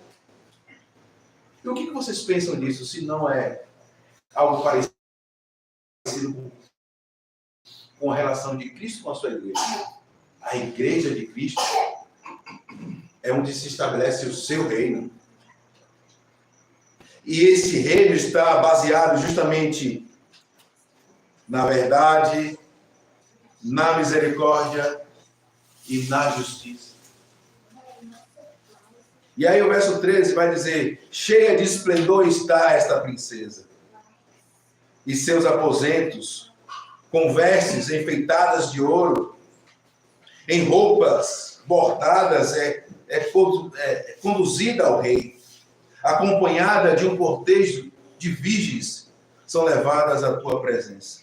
E o que vocês pensam disso, se não é algo parecido com a relação de Cristo com a sua igreja? A igreja de Cristo é onde se estabelece o seu reino. E esse reino está baseado justamente na verdade, na misericórdia e na justiça. E aí o verso 13 vai dizer: cheia de esplendor está esta princesa, e seus aposentos, com vestes enfeitadas de ouro, em roupas bordadas, conduzida ao rei, acompanhada de um cortejo de virgens, são levadas à tua presença.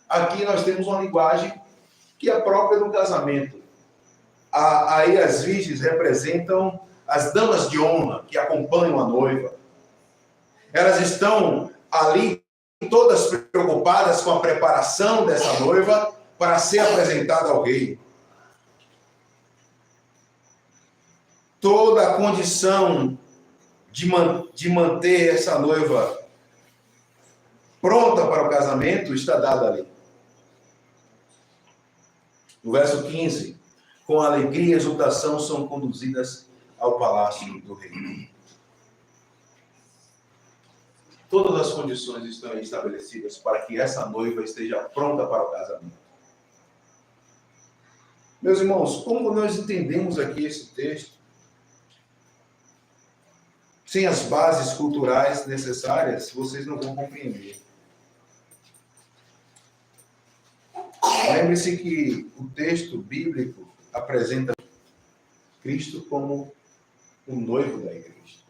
Aqui nós temos uma linguagem que é própria do casamento. Aí as virgens representam as damas de honra que acompanham a noiva. Elas estão ali todas preocupadas com a preparação dessa noiva para ser apresentada ao rei. Toda a condição de manter essa noiva pronta para o casamento está dada ali. No verso 15, com alegria e exultação são conduzidas ao palácio do rei. Todas as condições estão estabelecidas para que essa noiva esteja pronta para o casamento. Meus irmãos, como nós entendemos aqui esse texto? Sem as bases culturais necessárias, vocês não vão compreender. Lembre-se que o texto bíblico apresenta Cristo como o noivo da igreja.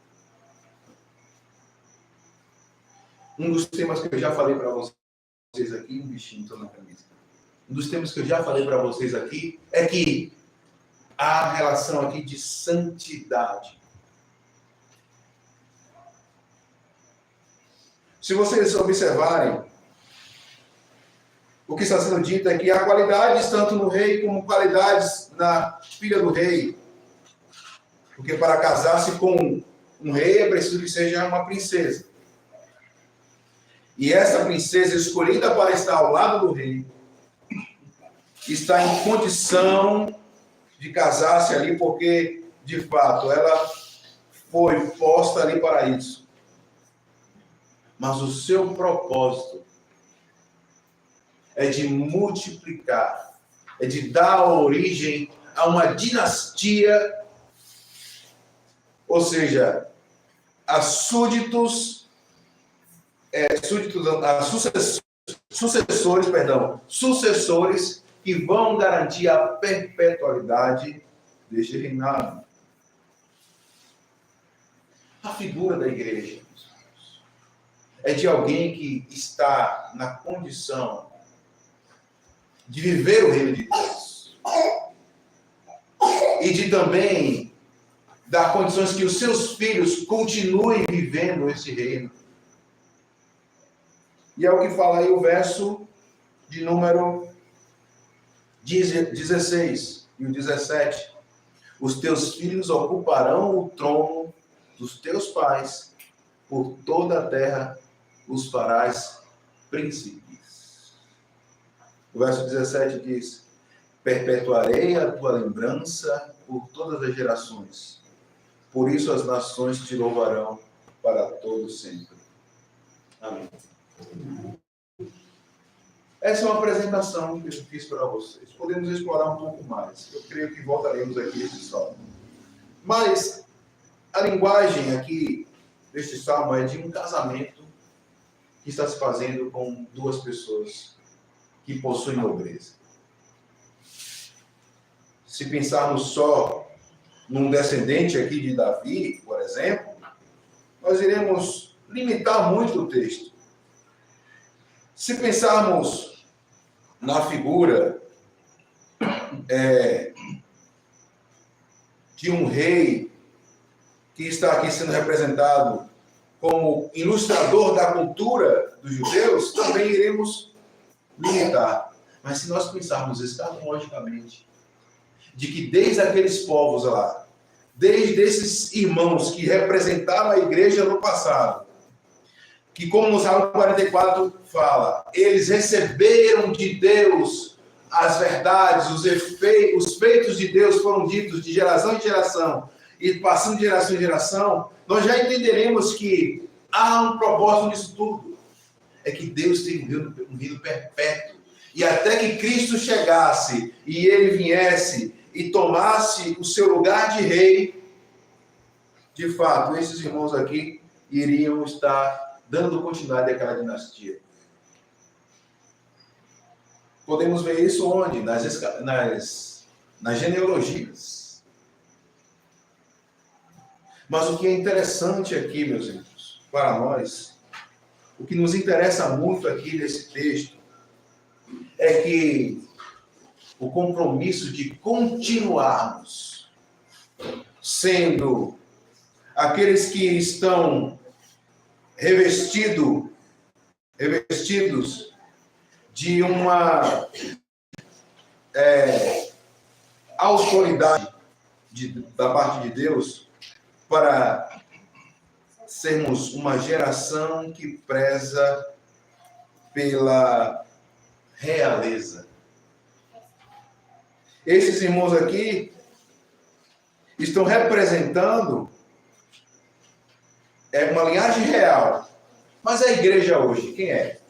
Um dos temas que eu já falei para vocês aqui, um bichinho tô na camisa. Um dos temas que eu já falei para vocês aqui é que há relação aqui de santidade. Se vocês observarem, o que está sendo dito é que há qualidades tanto no rei como qualidades na filha do rei. Porque para casar-se com um rei é preciso que seja uma princesa. E essa princesa escolhida para estar ao lado do rei está em condição de casar-se ali porque, de fato, ela foi posta ali para isso. Mas o seu propósito é de multiplicar, é de dar origem a uma dinastia, ou seja, a sucessores que vão garantir a perpetuidade deste reinado. A figura da igreja é de alguém que está na condição de viver o reino de Deus e de também dar condições que os seus filhos continuem vivendo esse reino. E é o que fala aí o verso de número 16 e o 17. Os teus filhos ocuparão o trono dos teus pais, por toda a terra os farás príncipes. O verso 17 diz: perpetuarei a tua lembrança por todas as gerações, por isso as nações te louvarão para todo sempre. Amém. Essa é uma apresentação que eu fiz para vocês. Podemos explorar um pouco mais. Eu creio que voltaremos aqui a esse salmo. Mas a linguagem aqui deste salmo é de um casamento que está se fazendo com duas pessoas que possuem nobreza. Se pensarmos só num descendente aqui de Davi, por exemplo, nós iremos limitar muito o texto. Se pensarmos na figura de um rei que está aqui sendo representado como ilustrador da cultura dos judeus, também iremos limitar. Mas se nós pensarmos escatologicamente, de que desde aqueles povos lá, desde esses irmãos que representaram a igreja no passado, que como no Salmo 44 fala, eles receberam de Deus as verdades, os feitos de Deus foram ditos de geração em geração, e passando de geração em geração, nós já entenderemos que há um propósito nisso tudo. É que Deus tem um reino perpétuo. E até que Cristo chegasse e ele viesse e tomasse o seu lugar de rei, de fato, esses irmãos aqui iriam estar dando continuidade àquela dinastia. Podemos ver isso onde? Nas genealogias. Mas o que é interessante aqui, meus irmãos, para nós, o que nos interessa muito aqui nesse texto, é que o compromisso de continuarmos sendo aqueles que estão revestidos revestidos de uma autoridade da parte de Deus para sermos uma geração que preza pela realeza. Esses irmãos aqui estão representando uma linhagem real. Mas a igreja hoje, quem é?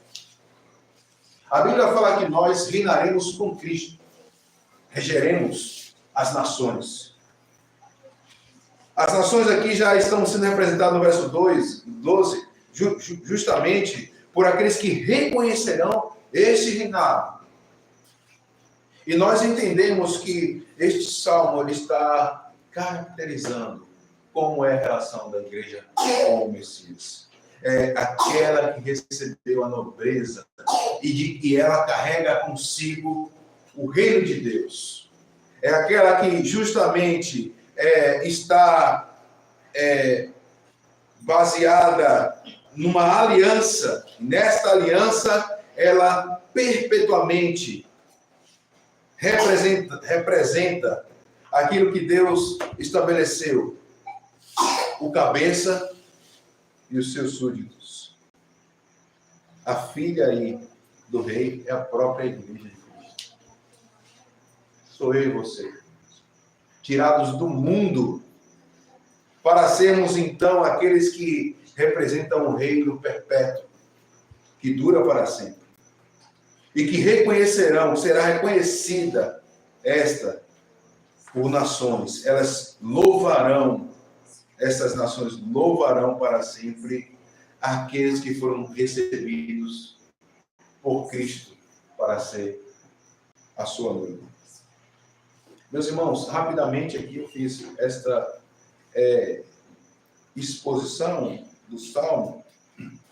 A Bíblia fala que nós reinaremos com Cristo. Regeremos as nações. As nações aqui já estão sendo representadas no verso 12, justamente por aqueles que reconhecerão este reinado. E nós entendemos que este salmo ele está caracterizando como é a relação da igreja com o Messias. É aquela que recebeu a nobreza e ela carrega consigo o reino de Deus. É aquela que justamente está baseada numa aliança. Nesta aliança, ela perpetuamente representa aquilo que Deus estabeleceu. O cabeça e os seus súditos. A filha aí do rei é a própria igreja de Cristo. Sou eu e você. Tirados do mundo para sermos então aqueles que representam o reino perpétuo, que dura para sempre. E que reconhecerão, será reconhecida esta por nações. Elas louvarão, essas nações louvarão para sempre aqueles que foram recebidos por Cristo para ser a sua noiva. Meus irmãos, rapidamente aqui eu fiz esta exposição do Salmo.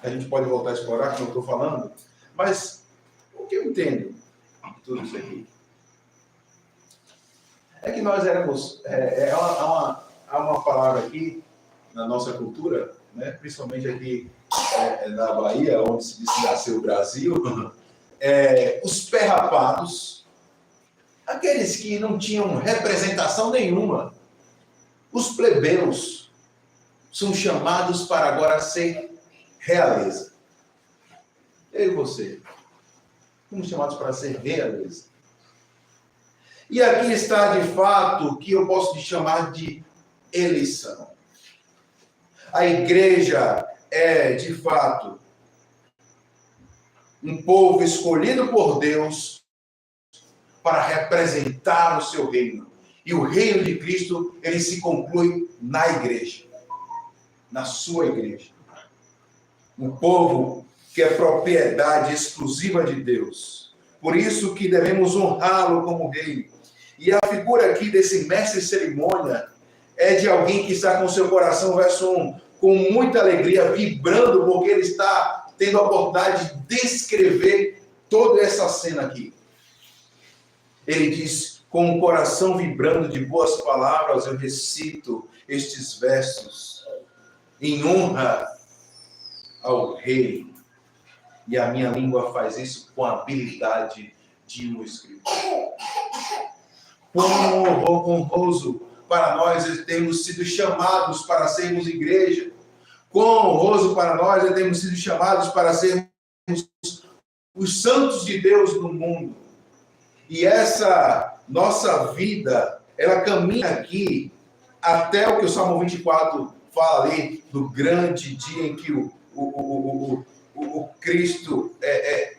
A gente pode voltar a explorar, como eu estou falando, mas o que eu entendo de tudo isso aqui? É que nós éramos... Há uma palavra aqui, na nossa cultura, né, principalmente aqui na Bahia, onde se diz que nasceu o Brasil, os perrapados, aqueles que não tinham representação nenhuma, os plebeus, são chamados para agora ser realeza. Eu e você, fomos chamados para ser realeza. E aqui está, de fato, o que eu posso chamar de eleição. A igreja é, de fato, um povo escolhido por Deus para representar o seu reino. E o reino de Cristo, ele se conclui na igreja, na sua igreja. Um povo que é propriedade exclusiva de Deus. Por isso que devemos honrá-lo como rei. E a figura aqui desse mestre de cerimônia é de alguém que está com seu coração, verso 1, com muita alegria, vibrando, porque ele está tendo a oportunidade de descrever toda essa cena aqui. Ele diz, com o coração vibrando de boas palavras, eu recito estes versos em honra ao rei. E a minha língua faz isso com a habilidade de um escritor. Quão honroso para nós termos sido chamados para sermos igreja. Quão honroso para nós termos sido chamados para sermos os santos de Deus no mundo. E essa nossa vida, ela caminha aqui até o que o Salmo 24 fala ali, do grande dia em que o Cristo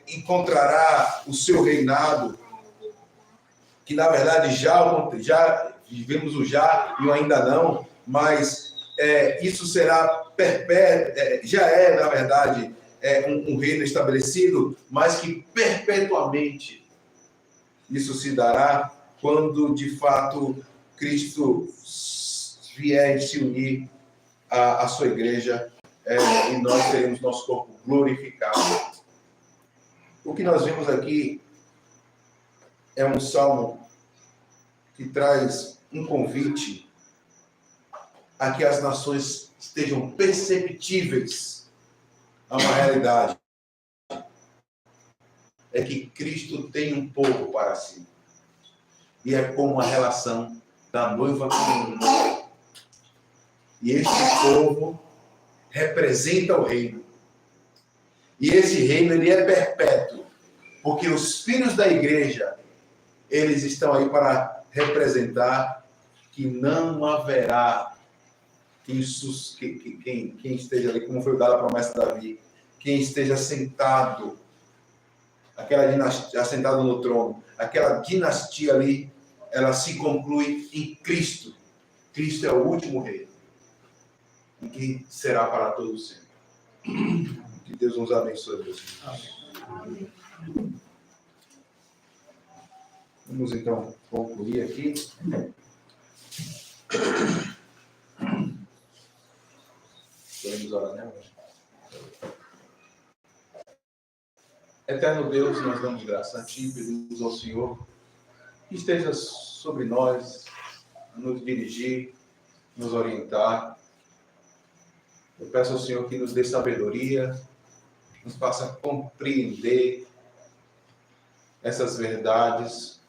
encontrará o seu reinado, que na verdade já vivemos o já e o ainda não, mas isso será perpétuo, já na verdade, um reino estabelecido, mas que perpetuamente isso se dará quando de fato Cristo vier e se unir à sua igreja, e nós teremos nosso corpo glorificado. O que nós vemos aqui é um salmo que traz um convite a que as nações estejam perceptíveis a uma realidade. é que Cristo tem um povo para si. E é como a relação da noiva com ele. E este povo representa o reino. E esse reino, ele é perpétuo. Porque os filhos da igreja, eles estão aí para representar que não haverá quem esteja ali, como foi dada a promessa de Davi, quem esteja sentado, aquela dinastia, assentado no trono, aquela dinastia ali, ela se conclui em Cristo. Cristo é o último rei. E que será para todos sempre. Que Deus nos abençoe, Deus. Amém. Vamos então concluir aqui. Podemos orar, né? Eterno Deus, nós damos graça a Ti, pedimos ao Senhor que esteja sobre nós, nos dirigir, nos orientar. Eu peço ao Senhor que nos dê sabedoria, nos faça compreender essas verdades.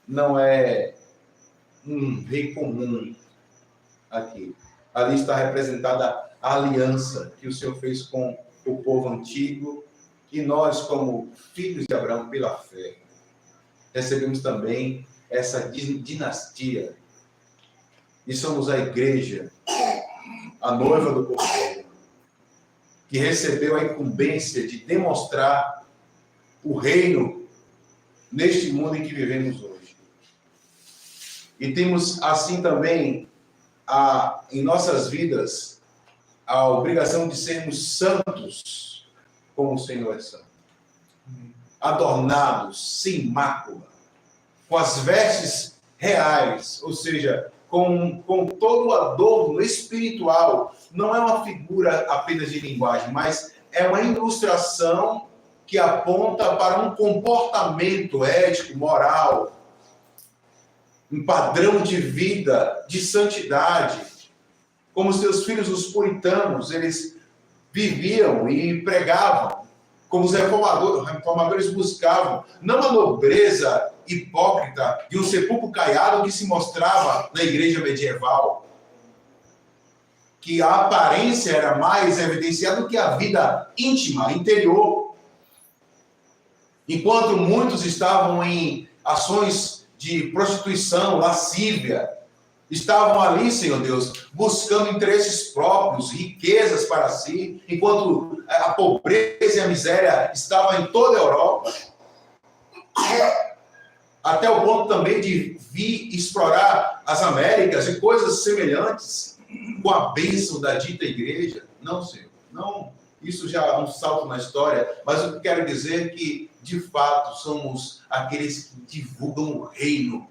Não é um rei comum aqui. Ali está representada a aliança que o Senhor fez com o povo antigo e nós, como filhos de Abraão, pela fé, recebemos também essa dinastia e somos a igreja, a noiva do Cordeiro, que recebeu a incumbência de demonstrar o reino neste mundo em que vivemos hoje. E temos assim também em nossas vidas a obrigação de sermos santos como o Senhor é santo. Adornados, sem mácula, com as vestes reais, ou seja, com todo o adorno espiritual. Não é uma figura apenas de linguagem, mas é uma ilustração que aponta para um comportamento ético, moral, um padrão de vida, de santidade. Como seus filhos, os puritanos, eles viviam e pregavam, como os reformadores buscavam, não a nobreza hipócrita de um sepulcro caiado que se mostrava na igreja medieval, que a aparência era mais evidenciada do que a vida íntima, interior. Enquanto muitos estavam em ações de prostituição, lascívia, estavam ali, Senhor Deus, buscando interesses próprios, riquezas para si, enquanto a pobreza e a miséria estavam em toda a Europa, até o ponto também de vir explorar as Américas e coisas semelhantes com a bênção da dita igreja. Não, Senhor, não, isso já é um salto na história, mas o que quero dizer é que, de fato, somos aqueles que divulgam o reino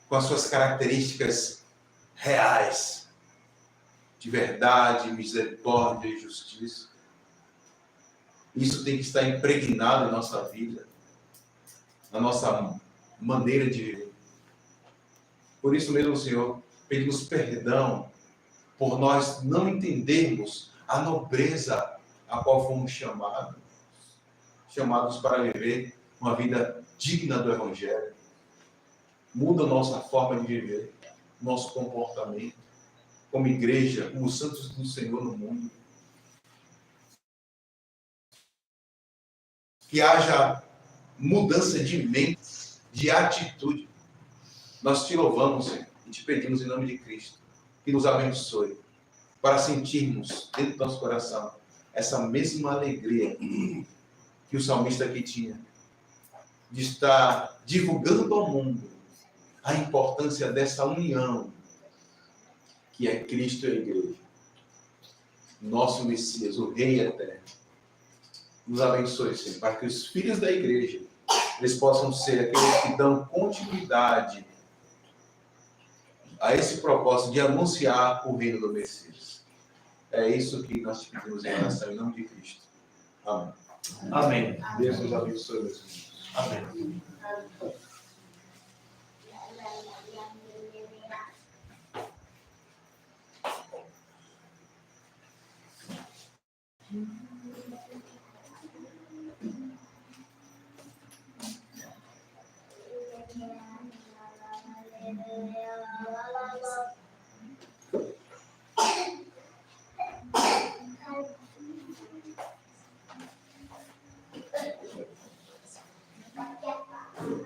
com as suas características reais, de verdade, misericórdia e justiça. Isso tem que estar impregnado em nossa vida, na nossa maneira de viver. Por isso mesmo, Senhor, pedimos perdão por nós não entendermos a nobreza a qual fomos chamados para viver uma vida digna do Evangelho. Muda a nossa forma de viver, nosso comportamento, como igreja, como santos do Senhor no mundo. Que haja mudança de mente, de atitude. Nós te louvamos, Senhor, e te pedimos em nome de Cristo, que nos abençoe, para sentirmos dentro do nosso coração essa mesma alegria que o salmista aqui tinha, de estar divulgando ao mundo a importância dessa união, que é Cristo e a igreja. Nosso Messias, o Rei Eterno. Nos abençoe, Senhor, para que os filhos da igreja, eles possam ser aqueles que dão continuidade a esse propósito de anunciar o reino do Messias. É isso que nós te pedimos em oração, em nome de Cristo. Amém. Amém. Deus nos abençoe, meus irmãos. Amém. Uhum.